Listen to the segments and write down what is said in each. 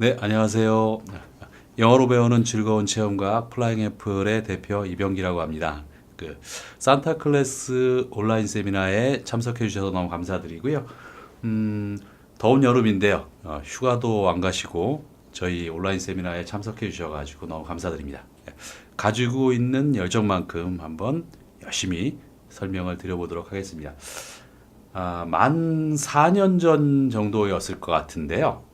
네, 안녕하세요. 영어로 배우는 즐거운 체험과 플라잉 애플의 대표 이병기라고 합니다. 산타클래스 온라인 세미나에 참석해 주셔서 너무 감사드리고요. 더운 여름인데요. 휴가도 안 가시고 저희 온라인 세미나에 참석해 주셔가지고 너무 감사드립니다. 가지고 있는 열정만큼 한번 열심히 설명을 드려보도록 하겠습니다. 만 4년 전 정도였을 것 같은데요.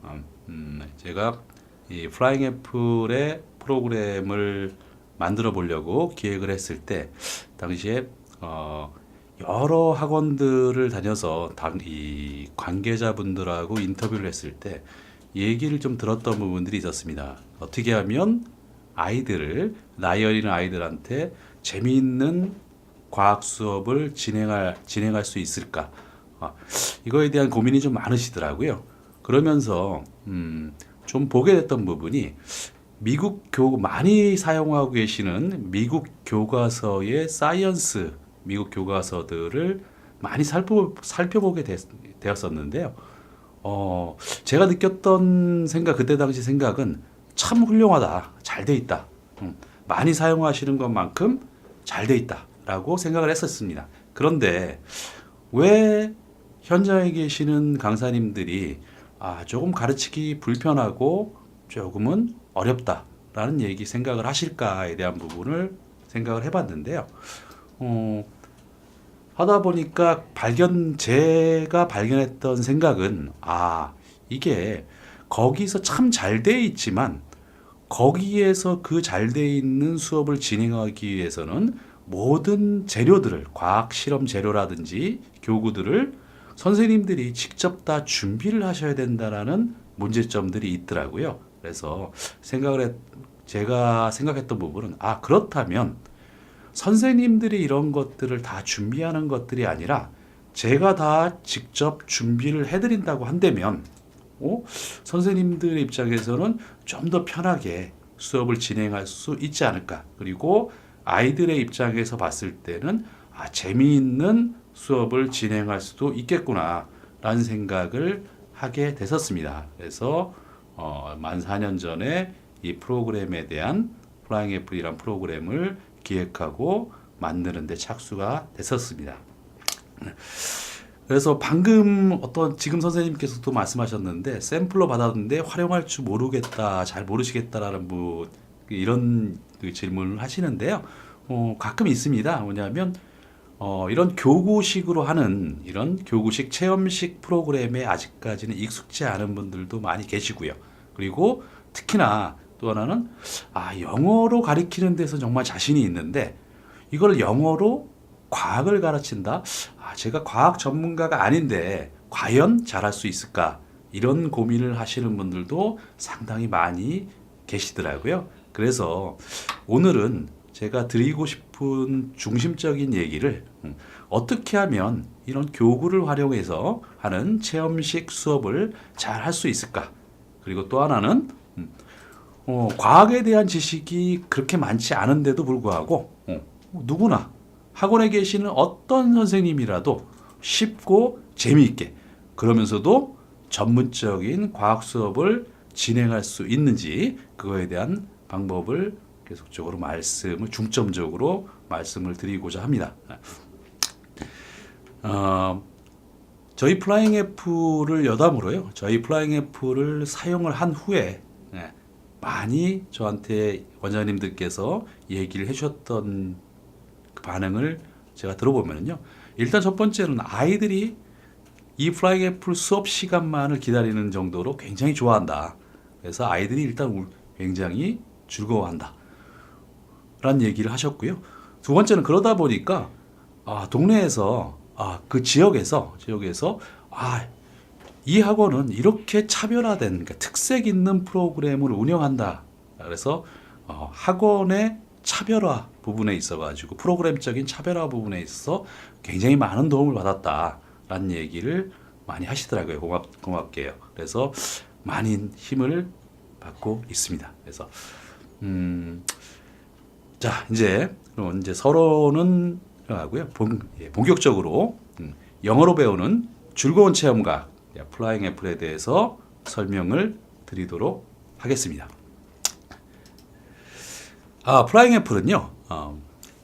제가 이 플라잉 애플의 프로그램을 만들어 보려고 기획을 했을 때, 당시에 여러 학원들을 다녀서 이 관계자분들하고 인터뷰를 했을 때 얘기를 좀 들었던 부분들이 있었습니다. 어떻게 하면 나이 어린 아이들한테 재미있는 과학 수업을 진행할 수 있을까? 이거에 대한 고민이 좀 많으시더라고요. 그러면서 좀 보게 됐던 부분이, 많이 사용하고 계시는 미국 교과서의 사이언스 미국 교과서들을 많이 살펴보게 되었었는데요. 제가 느꼈던 그때 당시 생각은 참 훌륭하다, 잘 돼 있다, 많이 사용하시는 것만큼 잘 돼 있다라고 생각을 했었습니다. 그런데 왜 현장에 계시는 강사님들이 조금 가르치기 불편하고 조금은 어렵다라는 생각을 하실까에 대한 부분을 생각을 해봤는데요. 하다 보니까 제가 발견했던 생각은, 이게 거기서 참 잘 돼 있지만 거기에서 그 잘 돼 있는 수업을 진행하기 위해서는 모든 재료들을, 과학 실험 재료라든지 교구들을 선생님들이 직접 다 준비를 하셔야 된다라는 문제점들이 있더라고요. 그래서 제가 생각했던 부분은, 그렇다면 선생님들이 이런 것들을 다 준비하는 것들이 아니라 제가 다 직접 준비를 해드린다고 한다면, 선생님들 입장에서는 좀 더 편하게 수업을 진행할 수 있지 않을까. 그리고 아이들의 입장에서 봤을 때는 재미있는 수업을 진행할 수도 있겠구나 라는 생각을 하게 됐었습니다. 그래서 만 4년 전에 이 프로그램에 대한 플라잉 애플이란 프로그램을 기획하고 만드는 데 착수가 됐었습니다. 그래서 방금 지금 선생님께서도 말씀하셨는데, 샘플로 받았는데 활용할 줄 모르겠다, 잘 모르시겠다라는 이런 질문을 하시는데요. 가끔 있습니다. 뭐냐면 이런 이런 교구식 체험식 프로그램에 아직까지는 익숙지 않은 분들도 많이 계시고요. 그리고 특히나 또 하나는, 영어로 가르치는 데서 정말 자신이 있는데 이걸 영어로 과학을 가르친다? 제가 과학 전문가가 아닌데 과연 잘할 수 있을까? 이런 고민을 하시는 분들도 상당히 많이 계시더라고요. 그래서 오늘은 제가 드리고 싶은 중심적인 얘기를, 어떻게 하면 이런 교구를 활용해서 하는 체험식 수업을 잘 할 수 있을까? 그리고 또 하나는, 과학에 대한 지식이 그렇게 많지 않은데도 불구하고 누구나, 학원에 계시는 어떤 선생님이라도 쉽고 재미있게, 그러면서도 전문적인 과학 수업을 진행할 수 있는지, 그거에 대한 방법을 계속적으로 중점적으로 말씀을 드리고자 합니다. 저희 플라잉 애플을 여담으로요, 저희 플라잉 애플을 사용을 한 후에 많이 저한테 원장님들께서 얘기를 해주셨던 그 반응을 제가 들어보면요, 일단 첫 번째는 아이들이 이 플라잉 애플 수업 시간만을 기다리는 정도로 굉장히 좋아한다. 그래서 아이들이 일단 굉장히 즐거워한다 라는 얘기를 하셨고요. 두 번째는, 그러다 보니까 동네에서, 그 지역에서 이 학원은 이렇게 차별화된, 그러니까 특색 있는 프로그램을 운영한다. 그래서 학원의 차별화 부분에 있어가지고, 프로그램적인 차별화 부분에 있어서 굉장히 많은 도움을 받았다라는 얘기를 많이 하시더라고요. 고맙게요. 그래서 많은 힘을 받고 있습니다. 그래서 자, 이제 서론은 하고요. 본격적으로 영어로 배우는 즐거운 체험과 플라잉 애플에 대해서 설명을 드리도록 하겠습니다. 플라잉 애플은요,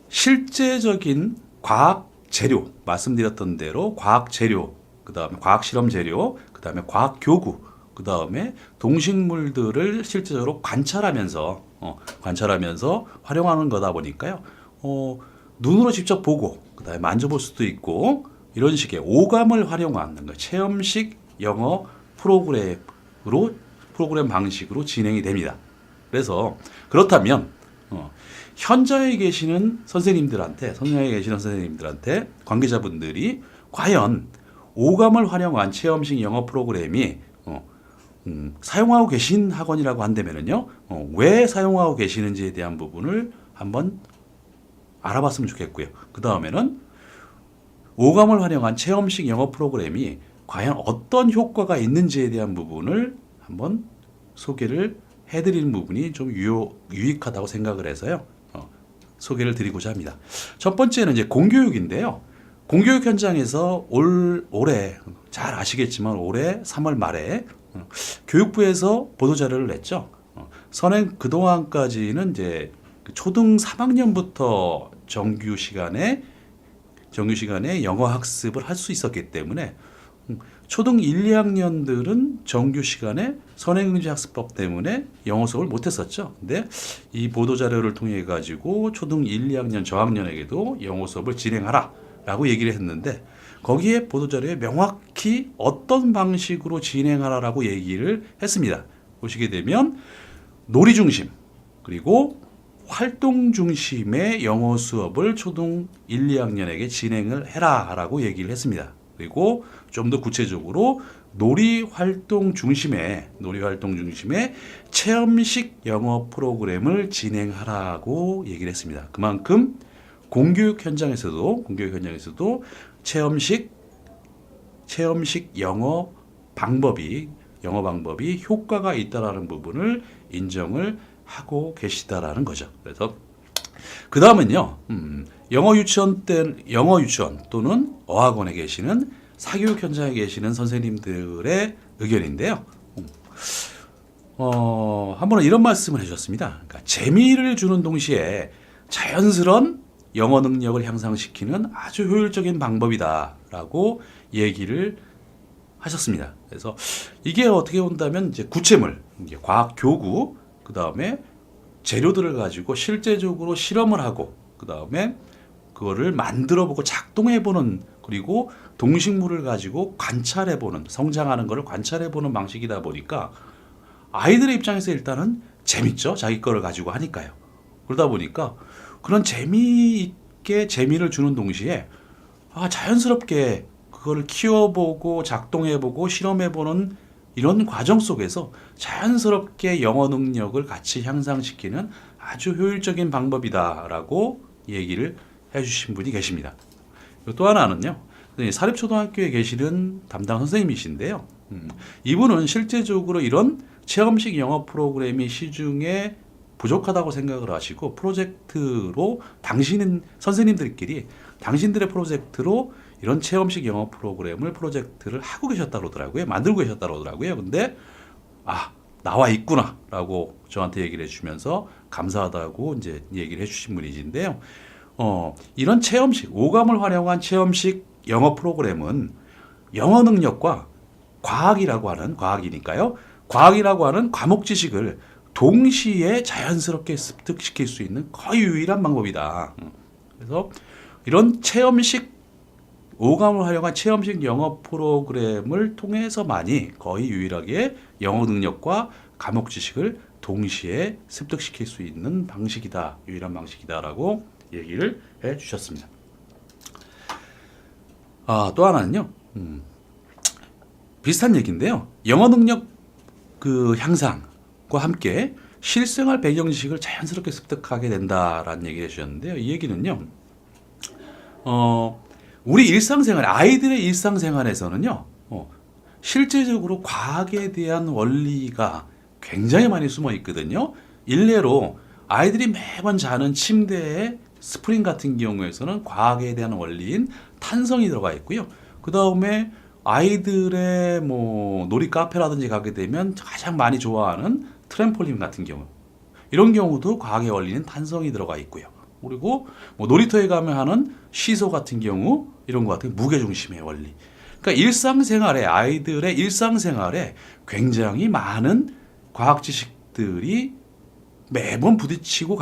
실제적인 과학 재료, 말씀드렸던 대로 과학 재료, 그 다음에 과학 실험 재료, 그 다음에 과학 교구, 그 다음에 동식물들을 실제적으로 관찰하면서 활용하는 거다 보니까요. 눈으로 직접 보고, 그 다음에 만져볼 수도 있고, 이런 식의 오감을 활용하는 체험식 영어 프로그램 방식으로 진행이 됩니다. 그래서 그렇다면 현장에 계시는 선생님들한테 관계자분들이 과연 오감을 활용한 체험식 영어 프로그램이 사용하고 계신 학원이라고 한다면요, 왜 사용하고 계시는지에 대한 부분을 한번 알아봤으면 좋겠고요. 그 다음에는 오감을 활용한 체험식 영어 프로그램이 과연 어떤 효과가 있는지에 대한 부분을 한번 소개를 해드리는 부분이 좀 유익하다고 생각을 해서요. 소개를 드리고자 합니다. 첫 번째는 이제 공교육인데요. 공교육 현장에서 올해 잘 아시겠지만 올해 3월 말에 교육부에서 보도자료를 냈죠. 선행 그동안까지는 이제 초등 3학년부터 정규 시간에 영어 학습을 할 수 있었기 때문에 초등 1, 2학년들은 정규 시간에 선행응시학습법 때문에 영어 수업을 못했었죠. 근데 이 보도자료를 통해 가지고 초등 1, 2학년 저학년에게도 영어 수업을 진행하라 라고 얘기를 했는데, 거기에 보도자료에 명확히 어떤 방식으로 진행하라라고 얘기를 했습니다. 보시게 되면 놀이 중심, 그리고 활동 중심의 영어 수업을 초등 1, 2학년에게 진행을 해라라고 얘기를 했습니다. 그리고 좀 더 구체적으로 놀이 활동 중심의 체험식 영어 프로그램을 진행하라고 얘기를 했습니다. 그만큼 공교육 현장에서도 체험식 영어 방법이 효과가 있다라는 부분을 인정을 하고 계시다라는 거죠. 그래서 그 다음은요, 영어 유치원 또는 어학원에 계시는 사교육 현장에 계시는 선생님들의 의견인데요. 한 번은 이런 말씀을 해주셨습니다. 그러니까 재미를 주는 동시에 자연스러운 영어 능력을 향상시키는 아주 효율적인 방법이다라고 얘기를 하셨습니다. 그래서 이게 어떻게 본다면 이제 구체물, 이제 과학 교구, 그 다음에 재료들을 가지고 실제적으로 실험을 하고, 그 다음에 그거를 만들어보고 작동해보는, 그리고 동식물을 가지고 관찰해보는, 성장하는 것을 관찰해보는 방식이다 보니까 아이들의 입장에서 일단은 재밌죠. 자기 거를 가지고 하니까요. 그러다 보니까 그런 재미있게 재미를 주는 동시에 자연스럽게 그거를 키워보고 작동해보고 실험해보는 이런 과정 속에서 자연스럽게 영어 능력을 같이 향상시키는 아주 효율적인 방법이다라고 얘기를 해주신 분이 계십니다. 또 하나는요, 사립초등학교에 계시는 담당 선생님이신데요. 이분은 실제적으로 이런 체험식 영어 프로그램이 시중에 부족하다고 생각을 하시고 프로젝트로 선생님들끼리 당신들의 프로젝트로 이런 체험식 영어 프로젝트를 하고 계셨다고 그러더라고요. 만들고 계셨다고 그러더라고요. 근데 나와 있구나라고 저한테 얘기를 해주면서 감사하다고 이제 얘기를 해주신 분이신데요. 이런 오감을 활용한 체험식 영어 프로그램은 영어 능력과 과학이라고 하는 과목 지식을 동시에 자연스럽게 습득시킬 수 있는 거의 유일한 방법이다. 그래서 이런 오감을 활용한 체험식 영어 프로그램을 통해서만이 거의 유일하게 영어 능력과 과목 지식을 동시에 습득시킬 수 있는 유일한 방식이다라고 얘기를 해 주셨습니다. 또 하나는요, 비슷한 얘기인데요. 영어 능력 향상과 함께 실생활 배경 지식을 자연스럽게 습득하게 된다라는 얘기를 해주셨는데요. 이 얘기는요, 우리 아이들의 일상생활에서는요, 실제적으로 과학에 대한 원리가 굉장히 많이 숨어 있거든요. 일례로 아이들이 매번 자는 침대에 스프링 같은 경우에서는 과학에 대한 원리인 탄성이 들어가 있고요. 그 다음에 아이들의 놀이 카페라든지 가게 되면 가장 많이 좋아하는 트램폴린 같은 경우, 이런 경우도 과학의 원리는 탄성이 들어가 있고요. 그리고 뭐 놀이터에 가면 하는 시소 같은 경우, 이런 것 같은 무게중심의 원리. 그러니까 일상생활에, 아이들의 일상생활에 굉장히 많은 과학 지식들이 매번 부딪히고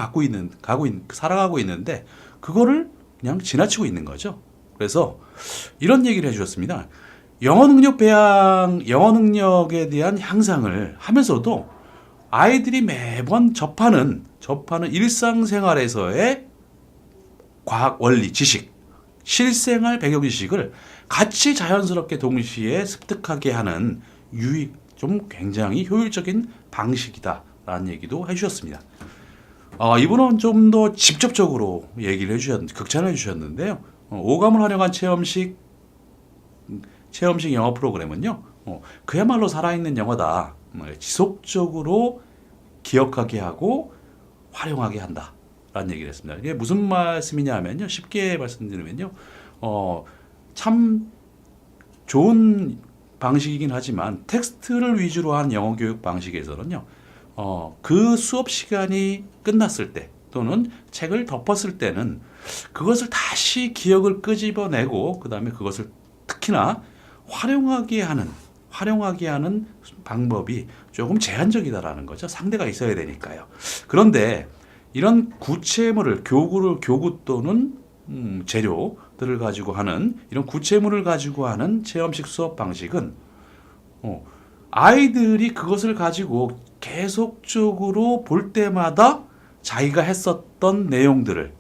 살아가고 있는데, 그거를 그냥 지나치고 있는 거죠. 그래서 이런 얘기를 해주셨습니다. 영어 능력에 대한 향상을 하면서도 아이들이 매번 접하는 일상생활에서의 과학 원리 지식, 실생활 배경 지식을 같이 자연스럽게 동시에 습득하게 하는 좀 굉장히 효율적인 방식이다라는 얘기도 해주셨습니다. 이분은 좀 더 직접적으로 얘기를 극찬해 주셨는데요. 오감을 활용한 체험식 영어 프로그램은요, 그야말로 살아있는 영어다. 지속적으로 기억하게 하고 활용하게 한다라는 얘기를 했습니다. 이게 무슨 말씀이냐 하면요, 쉽게 말씀드리면요, 참 좋은 방식이긴 하지만 텍스트를 위주로 한 영어 교육 방식에서는요, 그 수업 시간이 끝났을 때 또는 책을 덮었을 때는 그것을 다시 기억을 끄집어내고 그 다음에 그것을 특히나 활용하게 하는 방법이 조금 제한적이다라는 거죠. 상대가 있어야 되니까요. 그런데 이런 구체물을 교구 또는 재료들을 가지고 하는 이런 구체물을 가지고 하는 체험식 수업 방식은 아이들이 그것을 가지고 계속적으로 볼 때마다 자기가 했었던 내용들을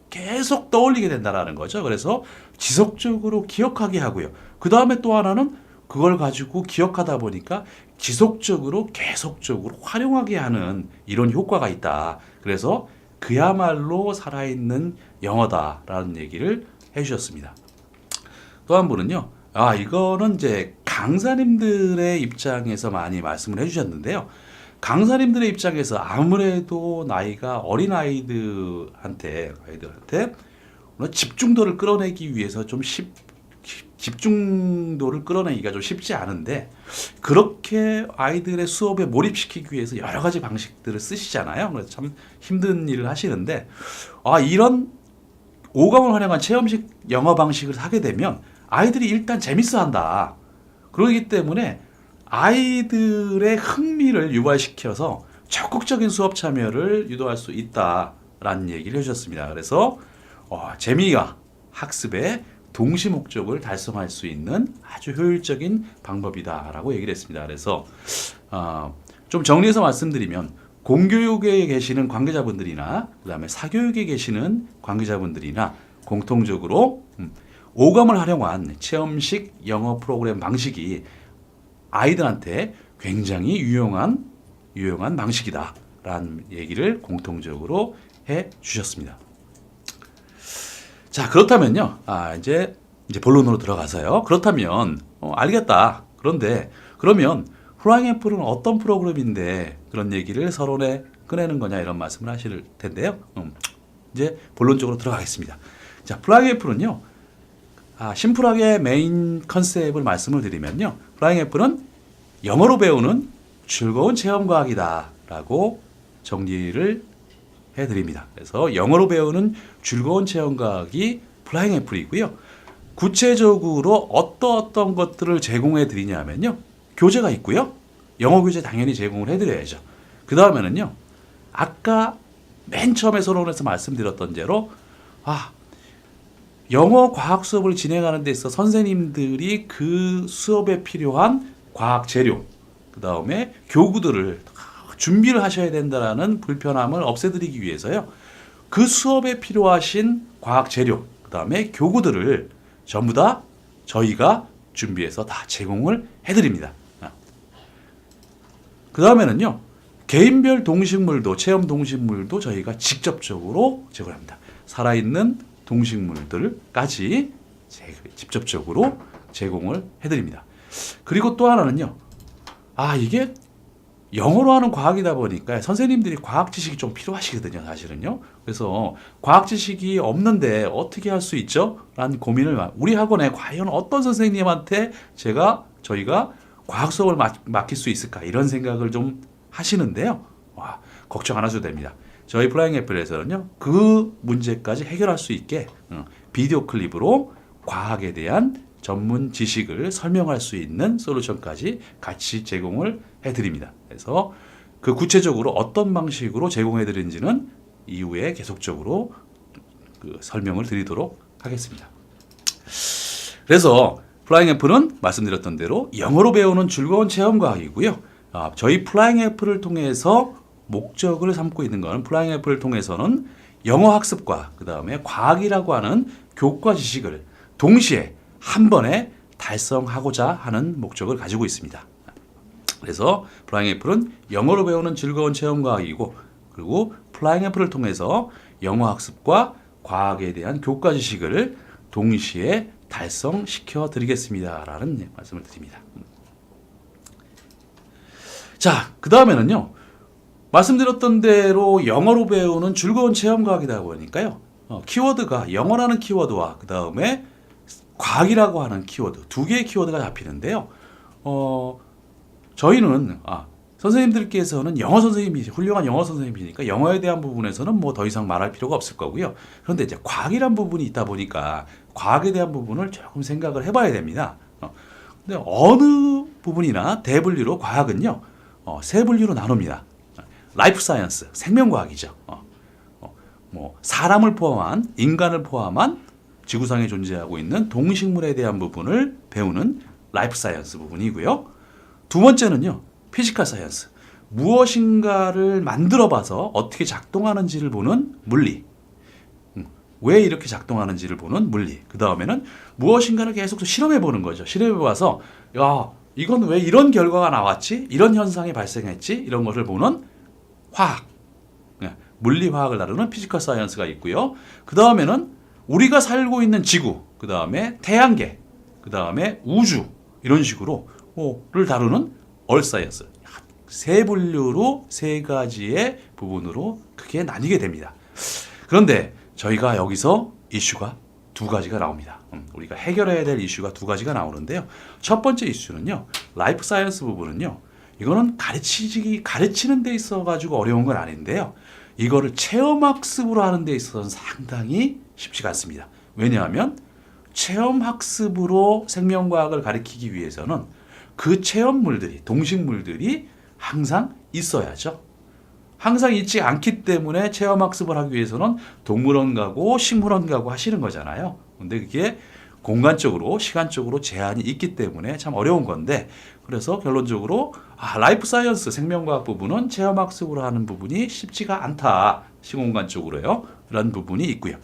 계속 떠올리게 된다라는 거죠. 그래서 지속적으로 기억하게 하고요. 그 다음에 또 하나는 그걸 가지고 기억하다 보니까 지속적으로 계속적으로 활용하게 하는 이런 효과가 있다. 그래서 그야말로 살아있는 영어다라는 얘기를 해주셨습니다. 또 한 분은요, 이거는 이제 강사님들의 입장에서 많이 말씀을 해주셨는데요. 강사님들의 입장에서 아무래도 나이가 어린 아이들한테 집중도를 끌어내기 위해서 집중도를 끌어내기가 좀 쉽지 않은데, 그렇게 아이들의 수업에 몰입시키기 위해서 여러 가지 방식들을 쓰시잖아요. 그래서 참 힘든 일을 하시는데, 이런 오감을 활용한 체험식 영어 방식을 하게 되면 아이들이 일단 재밌어 한다. 그렇기 때문에 아이들의 흥미를 유발시켜서 적극적인 수업 참여를 유도할 수 있다라는 얘기를 해주셨습니다. 그래서 재미와 학습의 동시 목적을 달성할 수 있는 아주 효율적인 방법이다라고 얘기를 했습니다. 그래서 좀 정리해서 말씀드리면, 공교육에 계시는 관계자분들이나 그다음에 사교육에 계시는 관계자분들이나 공통적으로 오감을 활용한 체험식 영어 프로그램 방식이 아이들한테 굉장히 유용한 방식이다라는 얘기를 공통적으로 해 주셨습니다. 자, 그렇다면요, 이제 본론으로 들어가서요. 그렇다면 알겠다. 그러면 플라잉 애플은 어떤 프로그램인데 그런 얘기를 서론에 꺼내는 거냐, 이런 말씀을 하실 텐데요. 이제 본론적으로 들어가겠습니다. 자, 플라잉 애플은요, 심플하게 메인 컨셉을 말씀을 드리면요, 플라잉 애플은 영어로 배우는 즐거운 체험과학이다라고 정리를 해드립니다. 그래서 영어로 배우는 즐거운 체험과학이 플라잉 애플이고요. 구체적으로 어떤 것들을 제공해 드리냐면요, 교재가 있고요. 영어 교재 당연히 제공을 해드려야죠. 그 다음에는요, 아까 맨 처음에 서론에서 말씀드렸던 대로 영어 과학 수업을 진행하는 데 있어 선생님들이 그 수업에 필요한 과학 재료, 그 다음에 교구들을 준비를 하셔야 된다는 불편함을 없애드리기 위해서요, 그 수업에 필요하신 과학 재료, 그 다음에 교구들을 전부 다 저희가 준비해서 다 제공을 해드립니다. 그 다음에는요, 개인별 동식물도, 체험 동식물도 저희가 직접적으로 제공합니다. 살아있는 동식물들까지 직접적으로 제공을 해드립니다. 그리고 또 하나는요, 이게 영어로 하는 과학이다 보니까 선생님들이 과학 지식이 좀 필요하시거든요, 사실은요. 그래서 과학 지식이 없는데 어떻게 할 수 있죠? 라는 고민을, 우리 학원에 과연 어떤 선생님한테 저희가 과학 수업을 맡길 수 있을까 이런 생각을 좀 하시는데요. 걱정 안 하셔도 됩니다. 저희 플라잉 애플에서는요 그 문제까지 해결할 수 있게 비디오 클립으로 과학에 대한 전문 지식을 설명할 수 있는 솔루션까지 같이 제공을 해드립니다. 그래서 그 구체적으로 어떤 방식으로 제공해드리는지는 이후에 계속적으로 그 설명을 드리도록 하겠습니다. 그래서 플라잉 애플은 말씀드렸던 대로 영어로 배우는 즐거운 체험 과학이고요. 저희 플라잉 애플을 통해서 목적을 삼고 있는 것은 플라잉 애플을 통해서는 영어 학습과 그 다음에 과학이라고 하는 교과 지식을 동시에 한 번에 달성하고자 하는 목적을 가지고 있습니다. 그래서 플라잉 애플은 영어로 배우는 즐거운 체험 과학이고 그리고 플라잉 애플을 통해서 영어 학습과 과학에 대한 교과 지식을 동시에 달성시켜 드리겠습니다라는 말씀을 드립니다. 자, 그 다음에는요. 말씀드렸던 대로 영어로 배우는 즐거운 체험 과학이다 보니까요. 키워드가 영어라는 키워드와 그 다음에 과학이라고 하는 키워드 두 개의 키워드가 잡히는데요. 저희는 선생님들께서는 영어 선생님이 훌륭한 영어 선생님이니까 영어에 대한 부분에서는 뭐 더 이상 말할 필요가 없을 거고요. 그런데 이제 과학이란 부분이 있다 보니까 과학에 대한 부분을 조금 생각을 해봐야 됩니다. 근데 어느 부분이나 대분류로 과학은요 세 분류로 나눕니다. 라이프 사이언스 생명과학이죠. 뭐 사람을 포함한 인간을 포함한 지구상에 존재하고 있는 동식물에 대한 부분을 배우는 라이프 사이언스 부분이고요. 두 번째는요. 피지컬 사이언스. 무엇인가를 만들어 봐서 어떻게 작동하는지를 보는 물리. 왜 이렇게 작동하는지를 보는 물리. 그 다음에는 무엇인가를 계속 실험해 보는 거죠. 실험해 봐서 야, 이건 왜 이런 결과가 나왔지? 이런 현상이 발생했지? 이런 것을 보는 화학. 물리화학을 다루는 피지컬 사이언스가 있고요. 그 다음에는 우리가 살고 있는 지구, 그 다음에 태양계, 그 다음에 우주 이런 식으로를 다루는 얼 사이언스. 세 분류로 세 가지의 부분으로 크게 나뉘게 됩니다. 그런데 저희가 여기서 이슈가 두 가지가 나옵니다. 우리가 해결해야 될 이슈가 두 가지가 나오는데요. 첫 번째 이슈는요. 라이프 사이언스 부분은요. 이거는 가르치는 데 있어 가지고 어려운 건 아닌데요. 이거를 체험학습으로 하는 데 있어서는 상당히 쉽지가 않습니다. 왜냐하면 체험학습으로 생명과학을 가르치기 위해서는 그 체험물들이, 동식물들이 항상 있어야죠. 항상 있지 않기 때문에 체험학습을 하기 위해서는 동물원 가고 식물원 가고 하시는 거잖아요. 근데 그게 공간적으로, 시간적으로 제한이 있기 때문에 참 어려운 건데, 그래서 결론적으로 라이프 사이언스, 생명과학 부분은 체험학습으로 하는 부분이 쉽지가 않다. 시공간적으로요. 그런 부분이 있고요.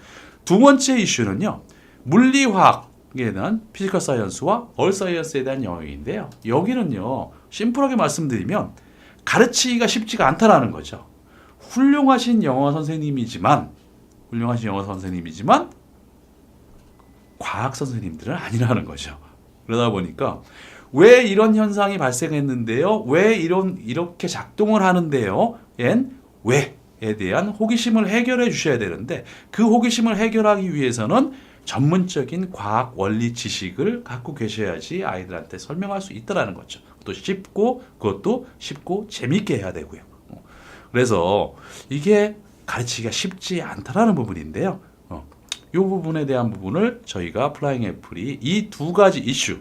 두 번째 이슈는요. 물리화학에 대한 피지컬 사이언스와 얼 사이언스에 대한 영역인데요. 여기는요. 심플하게 말씀드리면 가르치기가 쉽지가 않다라는 거죠. 훌륭하신 영어 선생님이지만 과학 선생님들은 아니라는 거죠. 그러다 보니까 왜 이런 현상이 발생했는데요? 왜 이렇게 작동을 하는데요? 얜 왜에 대한 호기심을 해결해 주셔야 되는데 그 호기심을 해결하기 위해서는 전문적인 과학 원리 지식을 갖고 계셔야지 아이들한테 설명할 수 있다라는 거죠. 그것도 쉽고 재밌게 해야 되고요. 그래서 이게 가르치기가 쉽지 않다라는 부분인데요. 이 부분에 대한 부분을 저희가 플라잉 애플이 이 두 가지 이슈,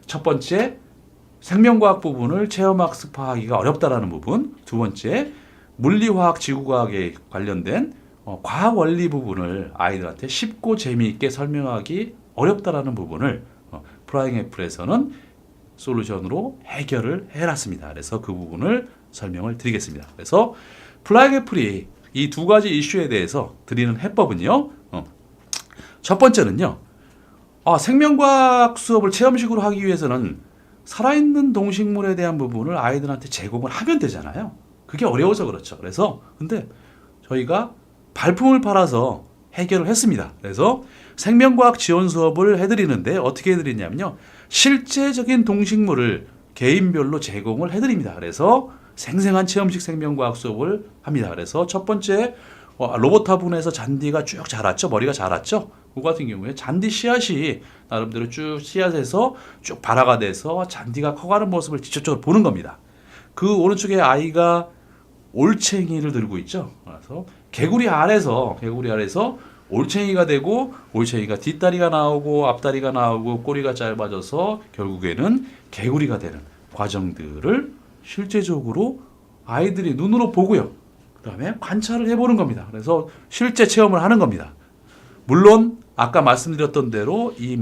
첫 번째 생명과학 부분을 체험학습하기가 어렵다라는 부분, 두 번째 물리화학, 지구과학에 관련된 과학 원리 부분을 아이들한테 쉽고 재미있게 설명하기 어렵다라는 부분을 플라잉 애플에서는 솔루션으로 해결을 해놨습니다. 그래서 그 부분을 설명을 드리겠습니다. 그래서 플라잉 애플이 이 두 가지 이슈에 대해서 드리는 해법은요. 첫 번째는요. 생명과학 수업을 체험식으로 하기 위해서는 살아있는 동식물에 대한 부분을 아이들한테 제공을 하면 되잖아요. 그게 어려워서 그렇죠. 그래서 근데 저희가 발품을 팔아서 해결을 했습니다. 그래서 생명과학 지원 수업을 해드리는데 어떻게 해드리냐면요. 실제적인 동식물을 개인별로 제공을 해드립니다. 그래서 생생한 체험식 생명과학 수업을 합니다. 그래서 첫 번째 로봇 화분에서 잔디가 쭉 자랐죠. 머리가 자랐죠. 그거 같은 경우에 잔디 씨앗이 나름대로 쭉 씨앗에서 쭉 발화가 돼서 잔디가 커가는 모습을 직접적으로 보는 겁니다. 그 오른쪽에 아이가 올챙이를 들고 있죠. 그래서 개구리 알에서 올챙이가 되고 올챙이가 뒷다리가 나오고 앞다리가 나오고 꼬리가 짧아져서 결국에는 개구리가 되는 과정들을 실제적으로 아이들이 눈으로 보고요. 그다음에 관찰을 해보는 겁니다. 그래서 실제 체험을 하는 겁니다. 물론 아까 말씀드렸던 대로 이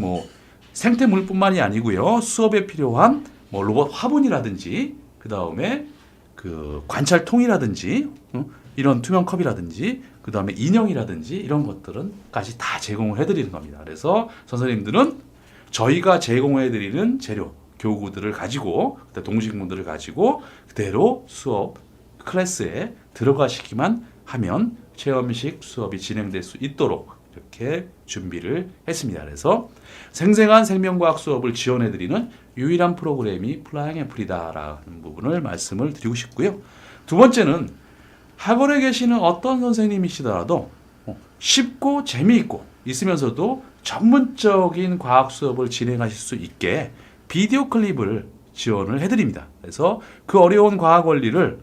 생태물뿐만이 아니고요. 수업에 필요한 로봇 화분이라든지 그다음에 그 관찰통이라든지 이런 투명 컵이라든지 그다음에 인형이라든지 이런 것들은까지 다 제공을 해드리는 겁니다. 그래서 선생님들은 저희가 제공해드리는 재료, 교구들을 가지고 동식물들을 가지고 그대로 수업 클래스에 들어가시기만 하면 체험식 수업이 진행될 수 있도록 이렇게 준비를 했습니다. 그래서 생생한 생명과학 수업을 지원해드리는 유일한 프로그램이 플라잉 애플이다라는 부분을 말씀을 드리고 싶고요. 두 번째는 학원에 계시는 어떤 선생님이시더라도 쉽고 재미있고 있으면서도 전문적인 과학 수업을 진행하실 수 있게 비디오 클립을 지원을 해드립니다. 그래서 그 어려운 과학 원리를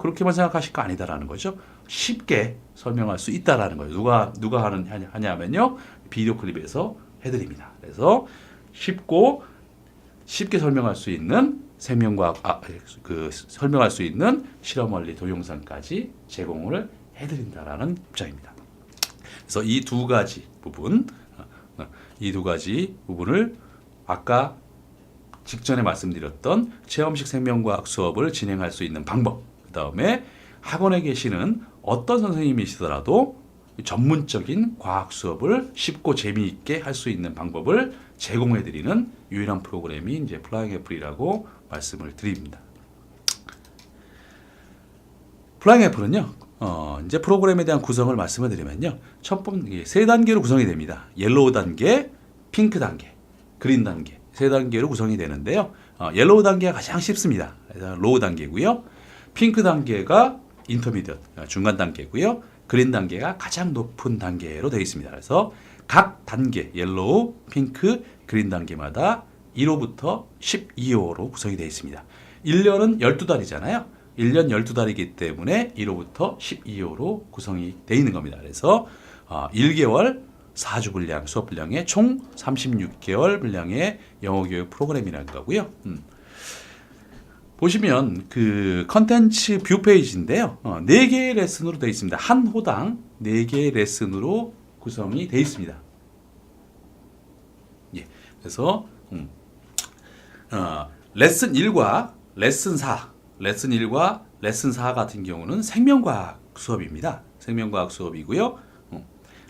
그렇게만 생각하실 거 아니다라는 거죠. 쉽게 설명할 수 있다라는 거예요. 누가 하냐면요. 비디오 클립에서 해드립니다. 그래서 쉽게 설명할 수 있는 생명과학 설명할 수 있는 실험 원리 동영상까지 제공을 해드린다라는 입장입니다. 그래서 이 두 가지 부분을 아까 직전에 말씀드렸던 체험식 생명과학 수업을 진행할 수 있는 방법, 그 다음에 학원에 계시는 어떤 선생님이시더라도 전문적인 과학 수업을 쉽고 재미있게 할 수 있는 방법을 제공해드리는 유일한 프로그램이 이제 플라잉 애플이라고 말씀을 드립니다. 플라잉 애플은요, 이제 프로그램에 대한 구성을 말씀을 드리면요, 첫 번째 세 단계로 구성이 됩니다. 옐로우 단계, 핑크 단계, 그린 단계 세 단계로 구성이 되는데요. 옐로우 단계가 가장 쉽습니다. 로우 단계고요. 핑크 단계가 인터미디엇 중간 단계고요. 그린 단계가 가장 높은 단계로 되어 있습니다. 그래서 각 단계 옐로우, 핑크, 그린 단계마다 1호부터 12호로 구성이 되어 있습니다. 1년은 12달이잖아요. 1년 12달이기 때문에 1호부터 12호로 구성이 되어 있는 겁니다. 그래서 1개월 4주 분량, 수업 분량의 총 36개월 분량의 영어 교육 프로그램이라는 거고요. 보시면 그 컨텐츠 뷰 페이지인데요. 4개의 레슨으로 되어 있습니다. 한 호당 4개의 레슨으로 구성이 되어 있습니다. 예. 그래서 레슨 1과 레슨 4 같은 경우는 생명과학 수업입니다. 생명과학 수업이고요.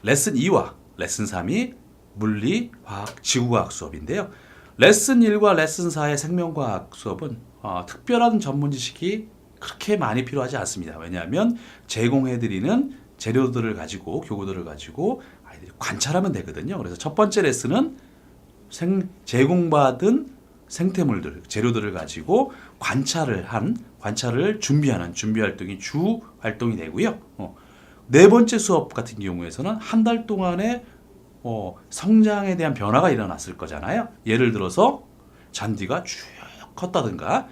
레슨 2와 레슨 3이 물리, 화학, 지구과학 수업인데요. 레슨 1과 레슨 4의 생명과학 수업은 특별한 전문 지식이 그렇게 많이 필요하지 않습니다. 왜냐하면 제공해드리는 재료들을 가지고 교구들을 가지고 아이들이 관찰하면 되거든요. 그래서 첫 번째 레슨은 제공받은 생태물들, 재료들을 가지고 관찰을 준비하는 준비 활동이 주 활동이 되고요. 네 번째 수업 같은 경우에서는 한 달 동안에 성장에 대한 변화가 일어났을 거잖아요. 예를 들어서 잔디가 쭉 컸다든가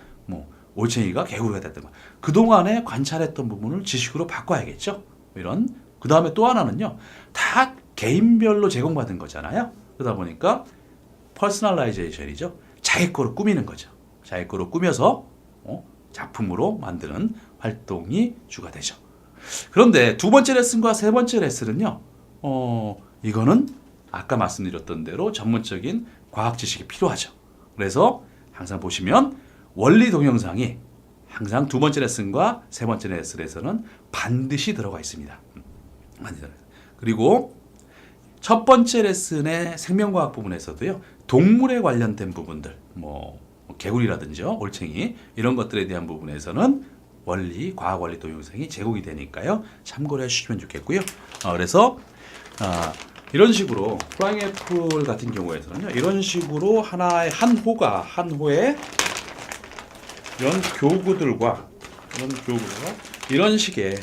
올챙이가 개구리가 됐든가 그동안에 관찰했던 부분을 지식으로 바꿔야겠죠. 그 다음에 또 하나는요. 다 개인별로 제공받은 거잖아요. 그러다 보니까 퍼스널라이제이션이죠. 자기 거로 꾸미는 거죠. 자기 거로 꾸며서 작품으로 만드는 활동이 주가 되죠. 그런데 두 번째 레슨과 세 번째 레슨은요. 이거는 아까 말씀드렸던 대로 전문적인 과학 지식이 필요하죠. 그래서 항상 보시면 원리 동영상이 항상 두 번째 레슨과 세 번째 레슨에서는 반드시 들어가 있습니다. 그리고 첫 번째 레슨의 생명과학 부분에서도요. 동물에 관련된 부분들, 개구리라든지요, 올챙이 이런 것들에 대한 부분에서는 과학 원리 동영상이 제공이 되니까요. 참고를 해주시면 좋겠고요. 그래서 이런 식으로 플라잉 애플 같은 경우에서는요. 이런 식으로 한 호에 이런 교구들과 이런 식의